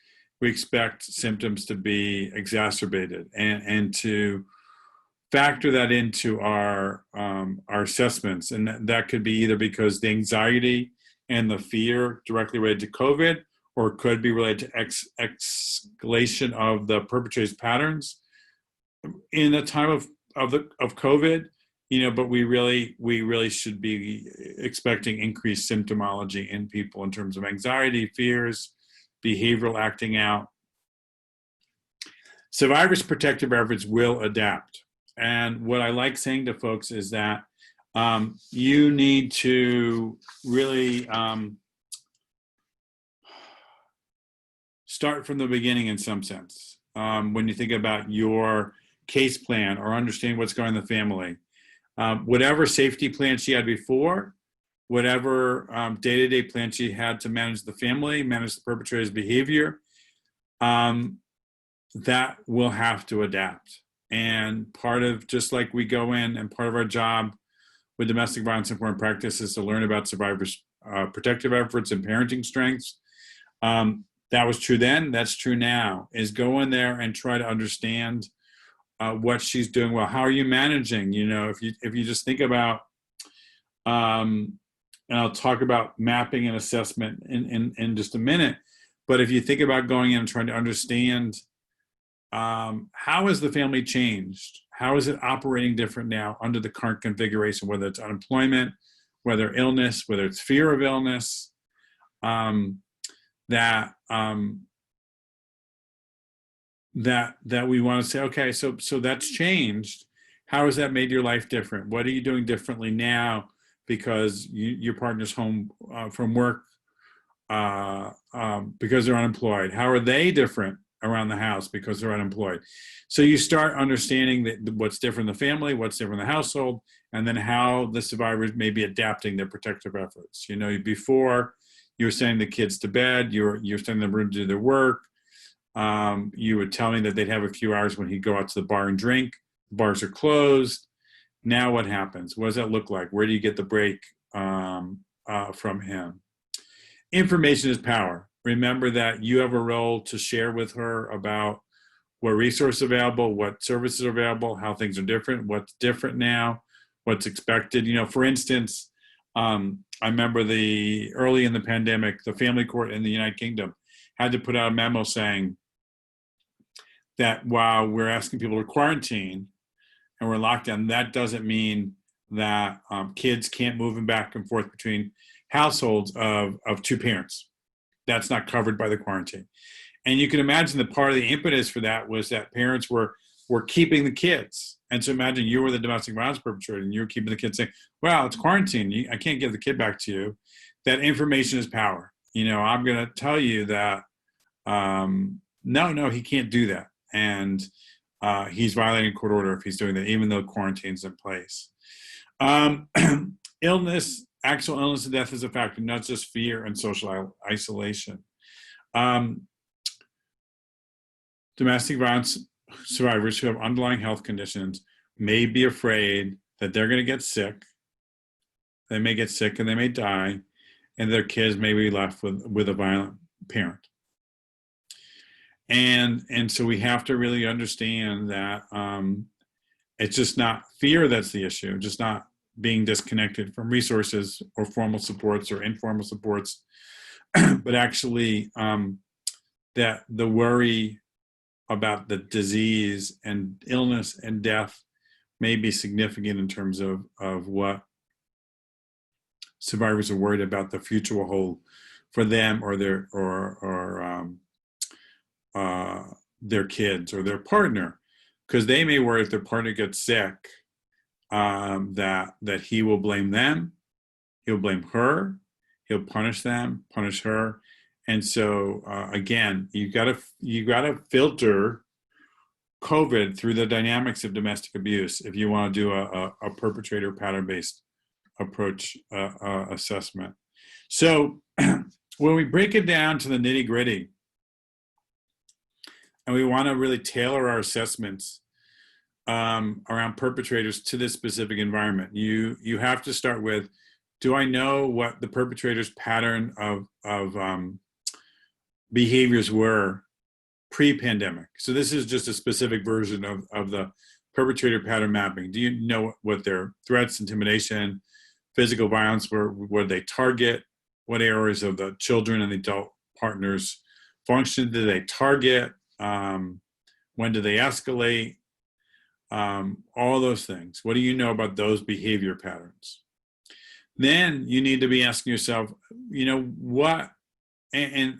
we expect symptoms to be exacerbated and to factor that into our assessments. And that could be either because the anxiety and the fear directly related to COVID, or it could be related to escalation of the perpetrator's patterns in the time of COVID. But we really should be expecting increased symptomology in people in terms of anxiety, fears, behavioral acting out. Survivors' protective efforts will adapt. And what I like saying to folks is that you need to really start from the beginning in some sense. When you think about your case plan or understand what's going on in the family, whatever safety plan she had before, whatever day-to-day plan she had to manage the family, manage the perpetrator's behavior, that will have to adapt. And part of, just like we go in, and part of our job with domestic violence informed practice is to learn about survivors' protective efforts and parenting strengths. That was true then, that's true now, is go in there and try to understand what she's doing well. How are you managing? You know, if you just think about, and I'll talk about mapping and assessment in just a minute, but if you think about going in and trying to understand how has the family changed? How is it operating different now under the current configuration, whether it's unemployment, whether illness, whether it's fear of illness, that we want to say, okay, so that's changed. How has that made your life different? What are you doing differently now because your partner's home from work because they're unemployed? How are they different around the house because they're unemployed? So you start understanding that what's different in the family, what's different in the household, and then how the survivors may be adapting their protective efforts. You know, before you were sending the kids to bed, you're sending them to do their work. You would tell me that they'd have a few hours when he'd go out to the bar and drink. The bars are closed. Now what happens? What does that look like? Where do you get the break from him? Information is power. Remember that you have a role to share with her about what resources are available, what services are available, how things are different, what's different now, what's expected. You know, for instance, I remember early in the pandemic, the family court in the United Kingdom had to put out a memo saying that while we're asking people to quarantine and we're locked down, that doesn't mean that kids can't move back and forth between households of two parents. That's not covered by the quarantine. And you can imagine that part of the impetus for that was that parents were keeping the kids. And so imagine you were the domestic violence perpetrator and you were keeping the kids, saying, well, it's quarantine. I can't give the kid back to you. That information is power. You know, I'm going to tell you that, no, he can't do that. And he's violating court order if he's doing that, even though quarantine's in place. Illness, actual illness and death is a factor, not just fear and social isolation. Domestic violence survivors who have underlying health conditions may be afraid that they're going to get sick. They may get sick and they may die, and their kids may be left with a violent parent. And so we have to really understand that it's just not fear that's the issue, just not being disconnected from resources or formal supports or informal supports, but actually that the worry about the disease and illness and death may be significant in terms of what survivors are worried about the future will hold for them or their kids or their partner, because they may worry if their partner gets sick that he will blame them, he'll blame her, he'll punish them, punish her. And so again, you gotta filter COVID through the dynamics of domestic abuse if you want to do a perpetrator pattern-based approach assessment. So when we break it down to the nitty-gritty, and we want to really tailor our assessments around perpetrators to this specific environment, you have to start with, do I know what the perpetrator's pattern of behaviors were pre-pandemic? So this is just a specific version of the perpetrator pattern mapping. Do you know what their threats, intimidation, physical violence were? What they target? What areas of the children and the adult partners function did they target? When do they escalate? All those things. What do you know about those behavior patterns? Then you need to be asking yourself, you know, what, and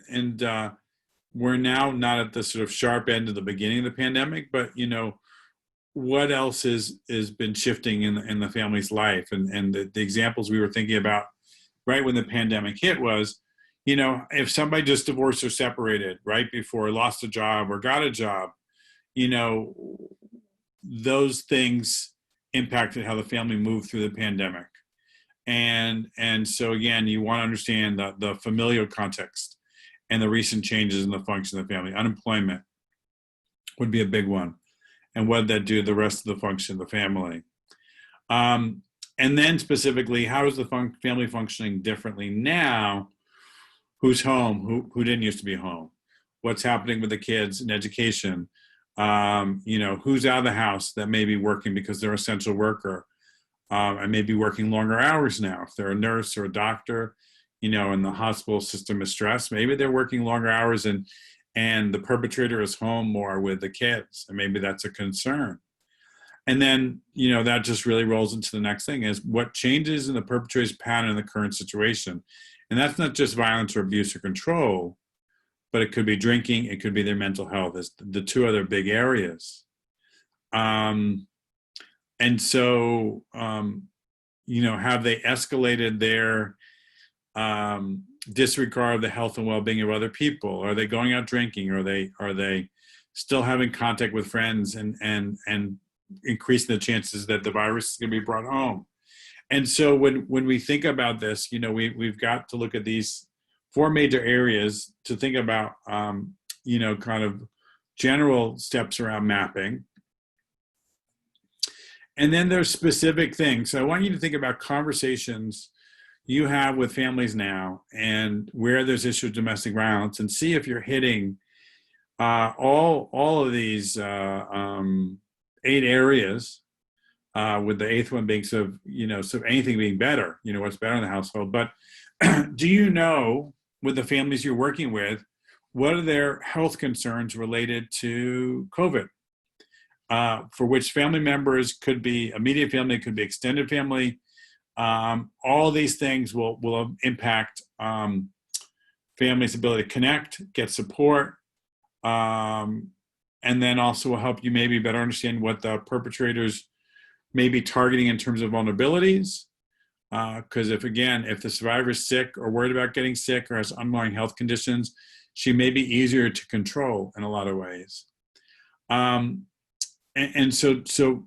we're now not at the sort of sharp end of the beginning of the pandemic, but you know, what else has been shifting in the family's life? And the examples we were thinking about right when the pandemic hit was, you know, if somebody just divorced or separated right before, lost a job or got a job, you know, those things impacted how the family moved through the pandemic. And so again, you want to understand the familial context and the recent changes in the function of the family. Unemployment, would be a big one. And what did that do to the rest of the function of the family? And then specifically, how is the family functioning differently now? Who's home? Who didn't used to be home? What's happening with the kids in education? Who's out of the house that may be working because they're an essential worker, and maybe working longer hours now. If they're a nurse or a doctor, and the hospital system is stressed, maybe they're working longer hours and the perpetrator is home more with the kids, and maybe that's a concern. And then, that just really rolls into the next thing is what changes in the perpetrator's pattern in the current situation. And that's not just violence or abuse or control, but it could be drinking, it could be their mental health. It's the two other big areas. And so, have they escalated their disregard of the health and well-being of other people? Are they going out drinking? Are they still having contact with friends and increasing the chances that the virus is going to be brought home? And so when we think about this, we've got to look at these four major areas to think about, kind of general steps around mapping. And then there's specific things. So I want you to think about conversations you have with families now and where there's issues of domestic violence, and see if you're hitting all of these 8 areas, with the 8th one being sort of anything being better, what's better in the household. But do you know, with the families you're working with, what are their health concerns related to COVID? For which family members could be immediate family, could be extended family. All these things will impact families' ability to connect, get support, and then also will help you maybe better understand what the perpetrators may be targeting in terms of vulnerabilities. Because if the survivor is sick or worried about getting sick or has underlying health conditions, she may be easier to control in a lot of ways. And so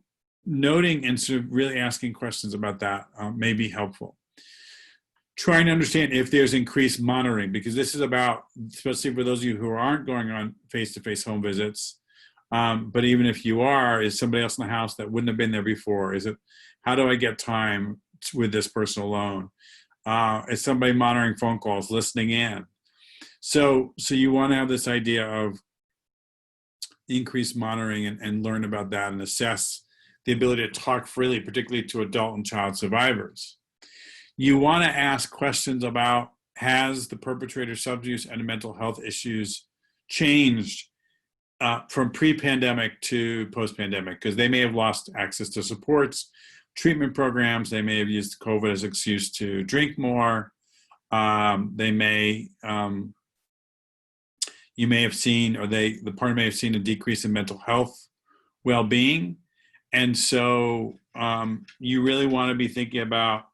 noting and sort of really asking questions about that may be helpful. Trying to understand if there's increased monitoring, because this is about, especially for those of you who aren't going on face-to-face home visits, but even if you are, is somebody else in the house that wouldn't have been there before? How do I get time with this person alone? Is somebody monitoring phone calls, listening in? So you want to have this idea of increased monitoring and learn about that and assess the ability to talk freely, particularly to adult and child survivors. You want to ask questions about, has the perpetrator's substance use and mental health issues changed from pre-pandemic to post-pandemic? Because they may have lost access to supports, treatment programs. They may have used COVID as an excuse to drink more. They may, you may have seen, or the partner may have seen a decrease in mental health well-being. And so you really want to be thinking about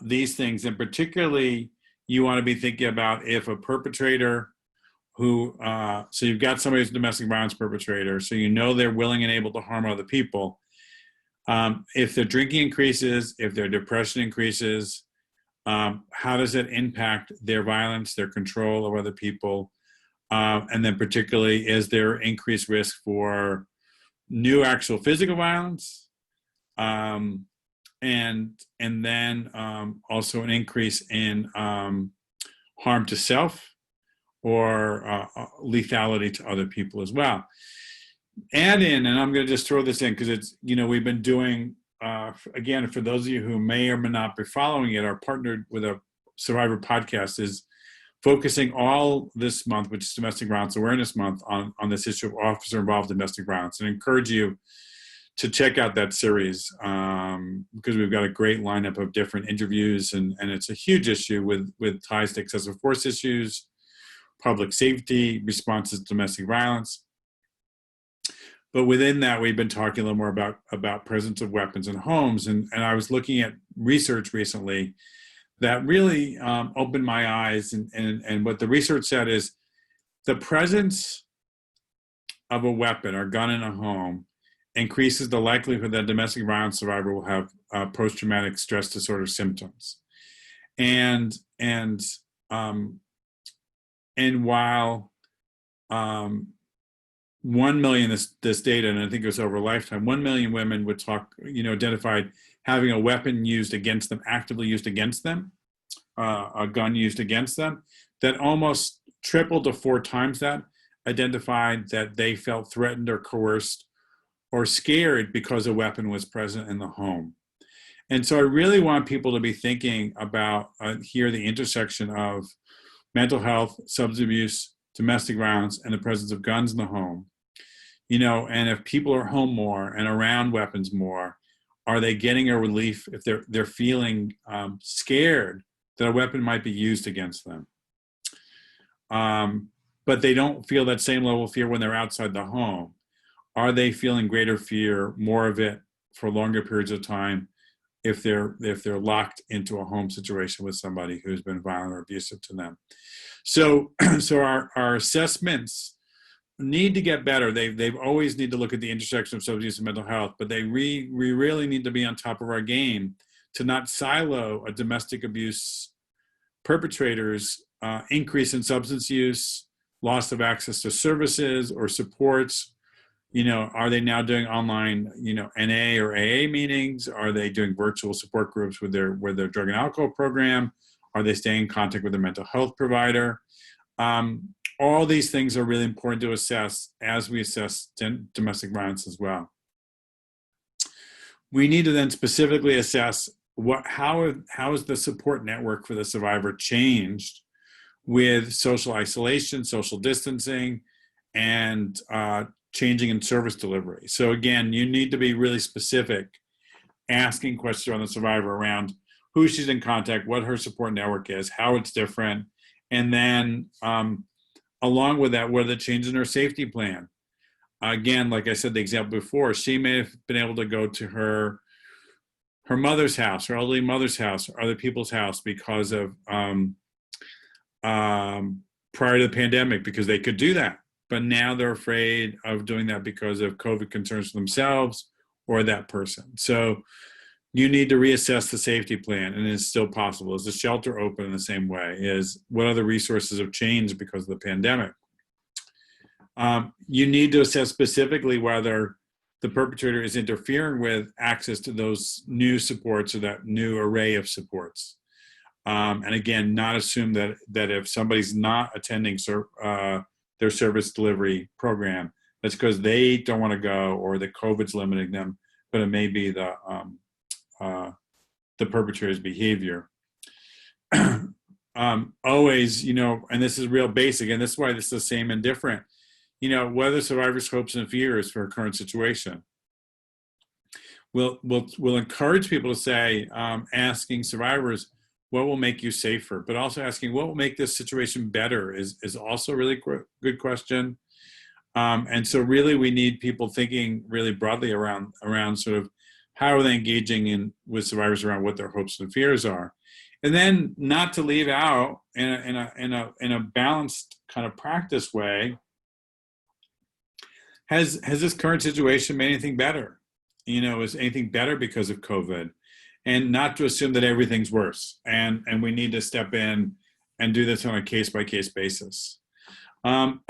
these things. And particularly, you want to be thinking about if a perpetrator who, so you've got somebody who's a domestic violence perpetrator, so they're willing and able to harm other people. If their drinking increases, if their depression increases, how does it impact their violence, their control of other people? And then particularly, is there increased risk for new actual physical violence? And then also an increase in harm to self or lethality to other people as well. Add in, and I'm going to just throw this in because it's, we've been doing, again, for those of you who may or may not be following it, our partnered with a Survivor podcast is focusing all this month, which is Domestic Violence Awareness Month, on this issue of officer-involved domestic violence. And I encourage you to check out that series because we've got a great lineup of different interviews, and it's a huge issue with ties to excessive force issues, public safety, responses to domestic violence. But within that, we've been talking a little more about presence of weapons in homes. And I was looking at research recently that really opened my eyes. And what the research said is the presence of a weapon or gun in a home increases the likelihood that a domestic violence survivor will have post-traumatic stress disorder symptoms. And while 1 million, this data, and I think it was over a lifetime, 1 million women would talk, identified having a weapon used against them, actively used against them, a gun used against them. That almost tripled to 4 times that identified that they felt threatened or coerced or scared because a weapon was present in the home. And so I really want people to be thinking about here the intersection of mental health, substance abuse, domestic violence, and the presence of guns in the home. And if people are home more and around weapons more, are they getting a relief if they're feeling scared that a weapon might be used against them? But they don't feel that same level of fear when they're outside the home. Are they feeling greater fear, more of it for longer periods of time if they're locked into a home situation with somebody who's been violent or abusive to them? So our assessments need to get better. They've always need to look at the intersection of substance abuse and mental health, but we really need to be on top of our game to not silo a domestic abuse perpetrator's increase in substance use, loss of access to services or supports. Are they now doing online, NA or AA meetings? Are they doing virtual support groups with their drug and alcohol program? Are they staying in contact with their mental health provider? All these things are really important to assess as we assess domestic violence as well. We need to then specifically assess how is the support network for the survivor changed with social isolation, social distancing, and changing in service delivery. So again, you need to be really specific, asking questions on the survivor around who she's in contact, what her support network is, how it's different, and then along with that, what are the changes in her safety plan? Again, like I said, the example before, she may have been able to go to her mother's house, her elderly mother's house, or other people's house because of prior to the pandemic, because they could do that. But now they're afraid of doing that because of COVID concerns for themselves or that person. So you need to reassess the safety plan, and it's still possible. Is the shelter open in the same way? What other resources have changed because of the pandemic? You need to assess specifically whether the perpetrator is interfering with access to those new supports or that new array of supports. And again, not assume that if somebody's not attending their service delivery program, that's because they don't want to go or that COVID's limiting them, but it may be the perpetrator's behavior. Always, and this is real basic, and this is why this is the same and different. What are the survivor's hopes and fears for a current situation? We'll encourage people to say, asking survivors, what will make you safer? But also asking, what will make this situation better is also a really good question. And so really we need people thinking really broadly around sort of how are they engaging with survivors around what their hopes and fears are. And then not to leave out in a balanced kind of practice way, has this current situation made anything better? Is anything better because of COVID? And not to assume that everything's worse. And we need to step in and do this on a case-by-case basis. And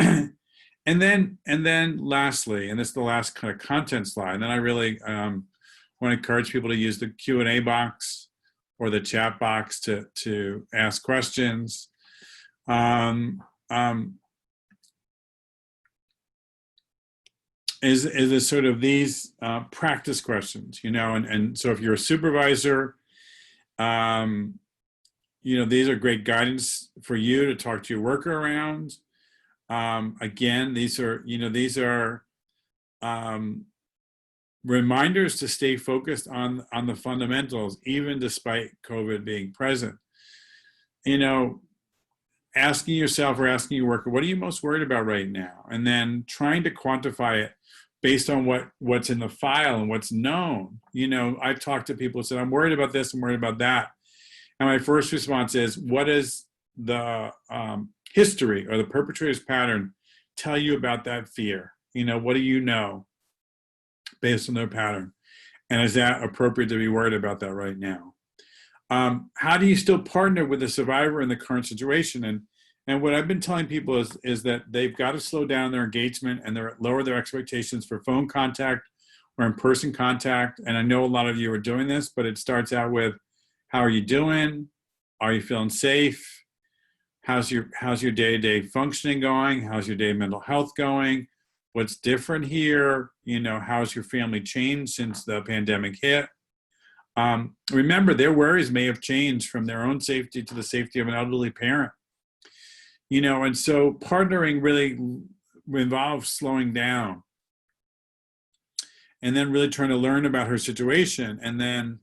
then lastly, and this is the last kind of content slide, and then I really want to encourage people to use the Q&A box or the chat box to ask questions. Is sort of these practice questions, and so if you're a supervisor, these are great guidance for you to talk to your worker around. Again, these are reminders to stay focused on the fundamentals, even despite COVID being present. Asking yourself or asking your worker, what are you most worried about right now? And then trying to quantify it based on what's in the file and what's known. I've talked to people who said, I'm worried about this, I'm worried about that. And my first response is, what is the history or the perpetrator's pattern tell you about that fear? What do you know based on their pattern? And is that appropriate to be worried about that right now? How do you still partner with the survivor in the current situation? And what I've been telling people is that they've got to slow down their engagement and lower their expectations for phone contact or in-person contact. And I know a lot of you are doing this, but it starts out with, how are you doing? Are you feeling safe? How's your day-to-day functioning going? How's your day mental health going? What's different here? How's your family changed since the pandemic hit? Remember, their worries may have changed from their own safety to the safety of an elderly parent. And so partnering really involves slowing down and then really trying to learn about her situation, and then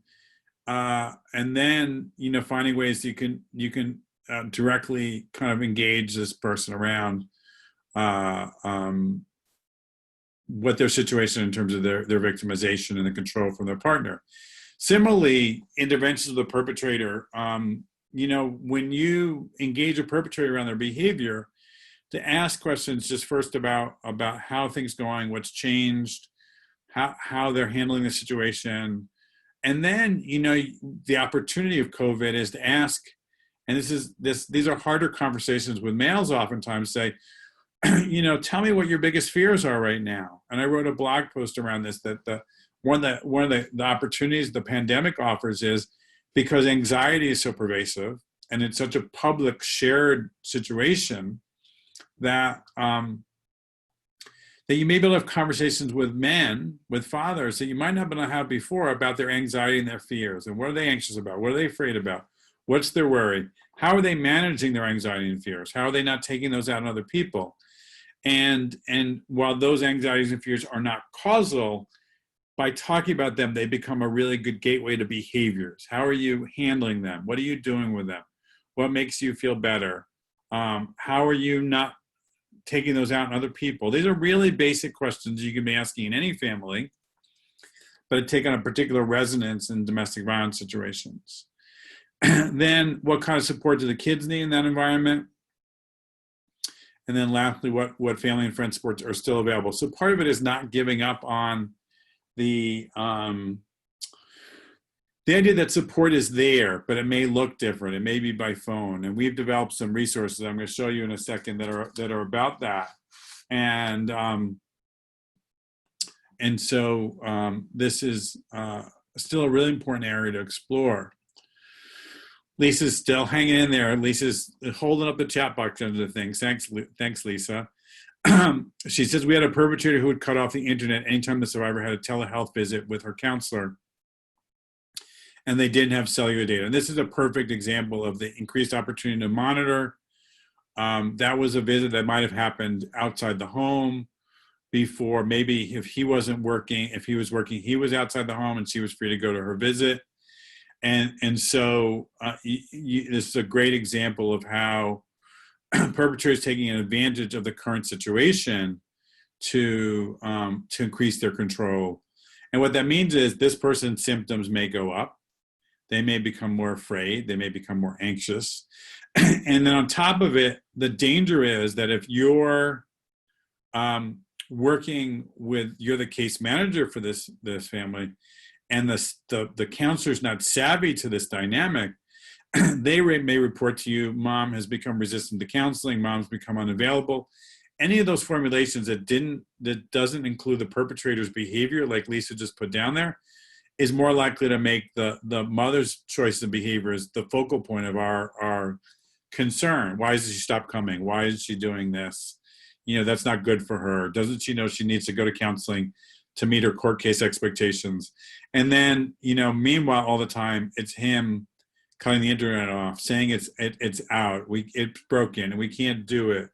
finding ways you can directly kind of engage this person around what their situation in terms of their victimization and the control from their partner. Similarly, interventions of the perpetrator. When you engage a perpetrator around their behavior, to ask questions just first about how things going, what's changed, how they're handling the situation. And then, the opportunity of COVID is to ask, and these are harder conversations with males oftentimes, say, tell me what your biggest fears are right now. And I wrote a blog post around this, that one of the opportunities the pandemic offers is, because anxiety is so pervasive and it's such a public shared situation, that that you may be able to have conversations with men, with fathers that you might not have been able to have before, about their anxiety and their fears, and what are they anxious about, what are they afraid about, what's their worry, how are they managing their anxiety and fears, how are they not taking those out on other people. And while those anxieties and fears are not causal, by talking about them, they become a really good gateway to behaviors. How are you handling them? What are you doing with them? What makes you feel better? How are you not taking those out on other people? These are really basic questions you can be asking in any family, but take on a particular resonance in domestic violence situations. Then, what kind of support do the kids need in that environment? And then lastly, what family and friend supports are still available. So part of it is not giving up on the idea that support is there, but it may look different. It may be by phone, and we've developed some resources I'm going to show you in a second that are about that. And so this is still a really important area to explore. Lisa's still hanging in there. Lisa's holding up the chat box under the things. Thanks, Lisa. She says, we had a perpetrator who would cut off the internet anytime the survivor had a telehealth visit with her counselor, and they didn't have cellular data. And this is a perfect example of the increased opportunity to monitor. That was a visit that might have happened outside the home before. Maybe if he wasn't working, if he was working, he was outside the home and she was free to go to her visit. And so this is a great example of how perpetrators taking advantage of the current situation to increase their control. And what that means is this person's symptoms may go up. They may become more afraid. They may become more anxious. And then on top of it, the danger is that if you're you're the case manager for this family, and the counselor's not savvy to this dynamic, they may report to you, mom has become resistant to counseling, mom's become unavailable. Any of those formulations that doesn't include the perpetrator's behavior, like Lisa just put down there, is more likely to make the mother's choice of behaviors the focal point of our concern. Why does she stop coming? Why is she doing this? That's not good for her. Doesn't she know she needs to go to counseling to meet her court case expectations? And then, meanwhile, all the time, it's him cutting the internet off, saying it's out, it's broken, and we can't do it.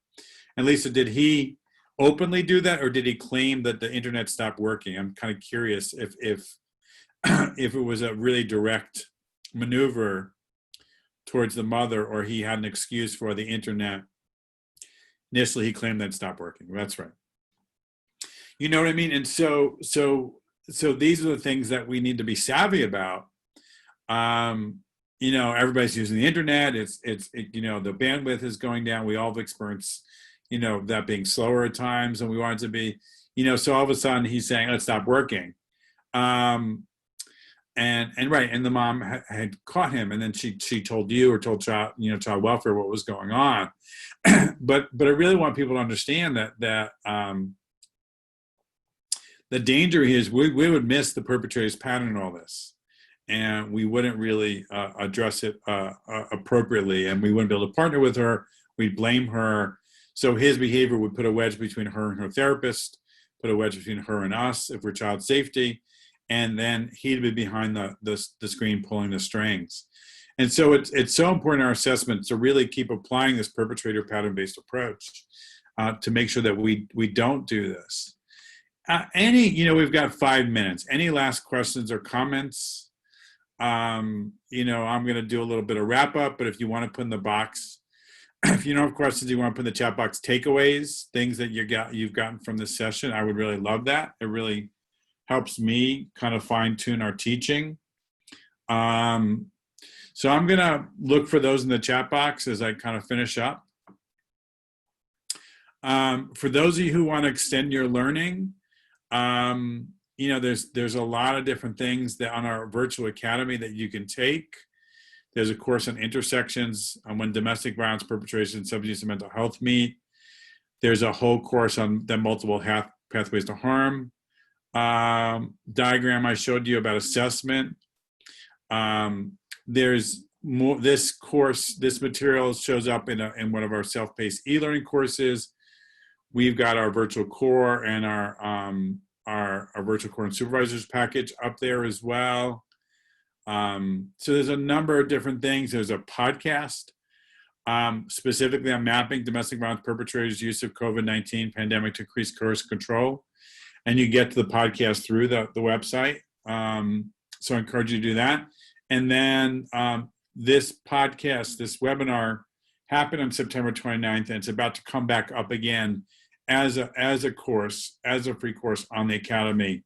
And Lisa, did he openly do that, or did he claim that the internet stopped working? I'm kind of curious if if it was a really direct maneuver towards the mother, or he had an excuse for the internet. Initially, he claimed that it stopped working. That's right. You know what I mean? And so these are the things that we need to be savvy about. Everybody's using the internet. It's the bandwidth is going down. We all have experienced, that being slower at times than we want it to be. So all of a sudden he's saying, let's stop working. and right, and the mom had caught him, and then she told you or told child welfare what was going on. but I really want people to understand that the danger is we would miss the perpetrator's pattern in all this, and we wouldn't really address it appropriately, and we wouldn't be able to partner with her. We'd blame her. So his behavior would put a wedge between her and her therapist, put a wedge between her and us if we're child safety, and then he'd be behind the screen pulling the strings. And so it's so important in our assessment to really keep applying this perpetrator pattern-based approach to make sure that we don't do this. We've got 5 minutes. Any last questions or comments? I'm going to do a little bit of wrap up, but if you want to put in the box, if you don't have questions, you want to put in the chat box takeaways, things that you've gotten from this session, I would really love that. It really helps me kind of fine tune our teaching. So I'm going to look for those in the chat box as I kind of finish up. For those of you who want to extend your learning, there's a lot of different things that on our virtual academy that you can take. There's a course on intersections on when domestic violence perpetration and substance use and mental health meet. There's a whole course on the multiple pathways to harm. Diagram I showed you about assessment. There's more. This material shows up in one of our self-paced e-learning courses. We've got our virtual core and our virtual core and supervisors package up there as well. So there's a number of different things. There's a podcast specifically on mapping domestic violence perpetrators' use of COVID-19 pandemic to increase coercive control. And you get to the podcast through the website. So I encourage you to do that. And then this webinar happened on September 29th, and it's about to come back up again as a free course on the Academy.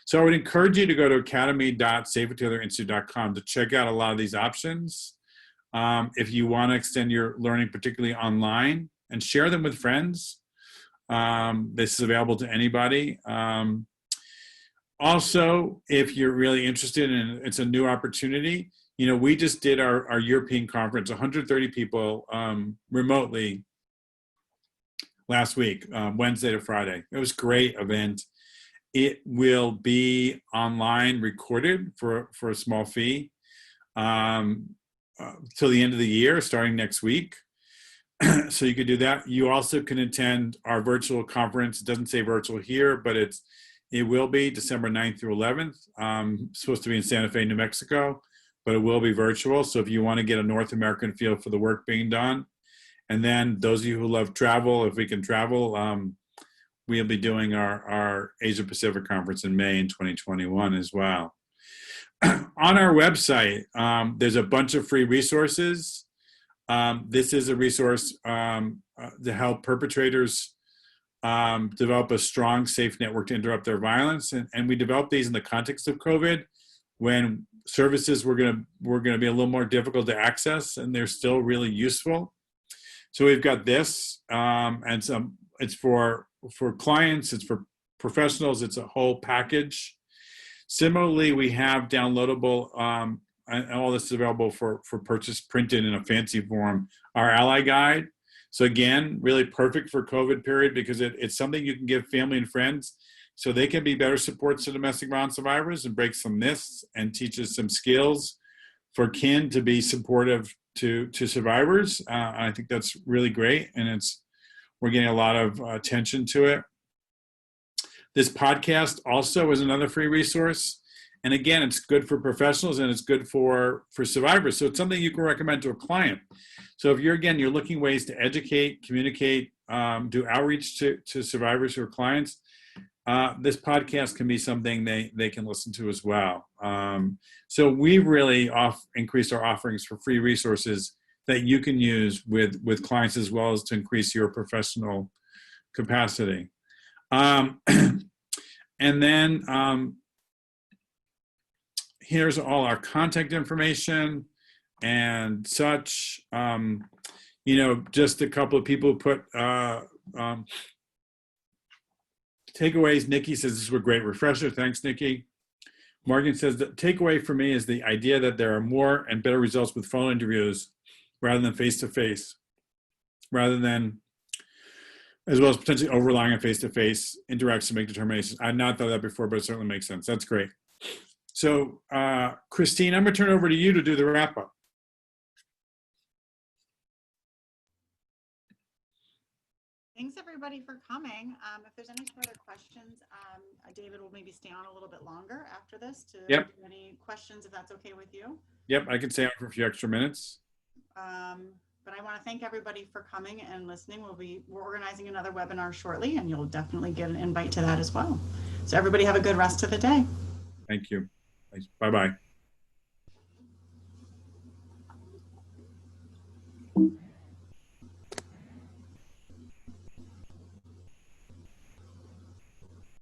So I would encourage you to go to academy.safeittotherinstitute.com to check out a lot of these options. If you want to extend your learning, particularly online, and share them with friends. This is available to anybody. Also, if you're really interested in, it's a new opportunity. We just did our European conference, 130 people remotely last week, Wednesday to Friday. It was a great event. It will be online recorded for a small fee till the end of the year, starting next week. So you could do that. You also can attend our virtual conference. It doesn't say virtual here, but it will be December 9th through 11th. Supposed to be in Santa Fe, New Mexico, but it will be virtual. So if you want to get a North American feel for the work being done, and then those of you who love travel, if we can travel, we'll be doing our Asia Pacific conference in May in 2021 as well. On our website, there's a bunch of free resources. This is a resource to help perpetrators develop a strong, safe network to interrupt their violence. And we developed these in the context of COVID, when services were going to be a little more difficult to access, and they're still really useful. So we've got this, and it's for clients, it's for professionals, it's a whole package. Similarly, we have downloadable, and all this is available for purchase printed in a fancy form, our ally guide. So again, really perfect for COVID period, because it's something you can give family and friends so they can be better supports to domestic violence survivors and break some myths and teaches some skills for kin to be supportive to survivors. I think that's really great, and we're getting a lot of attention to it. This podcast also is another free resource. And again, it's good for professionals and it's good for survivors. So it's something you can recommend to a client. So if you're looking ways to educate, communicate, do outreach to survivors or clients, this podcast can be something they can listen to as well. So we've really increased our offerings for free resources that you can use with clients, as well as to increase your professional capacity. And then here's all our contact information and such. Just a couple of people put takeaways. Nikki says this was a great refresher. Thanks, Nikki. Morgan says the takeaway for me is the idea that there are more and better results with phone interviews rather than face-to-face, rather than, as well as potentially over-relying on face-to-face interactions to make determinations. I've not thought of that before, but it certainly makes sense. That's great. So, Christine, I'm going to turn over to you to do the wrap-up. Thanks everybody for coming. If there's any further questions, David will maybe stay on a little bit longer after this to Yep. do any questions, if that's okay with you. Yep, I can stay on for a few extra minutes. But I want to thank everybody for coming and listening. We're organizing another webinar shortly, and you'll definitely get an invite to that as well. So everybody have a good rest of the day. Thank you. Bye-bye.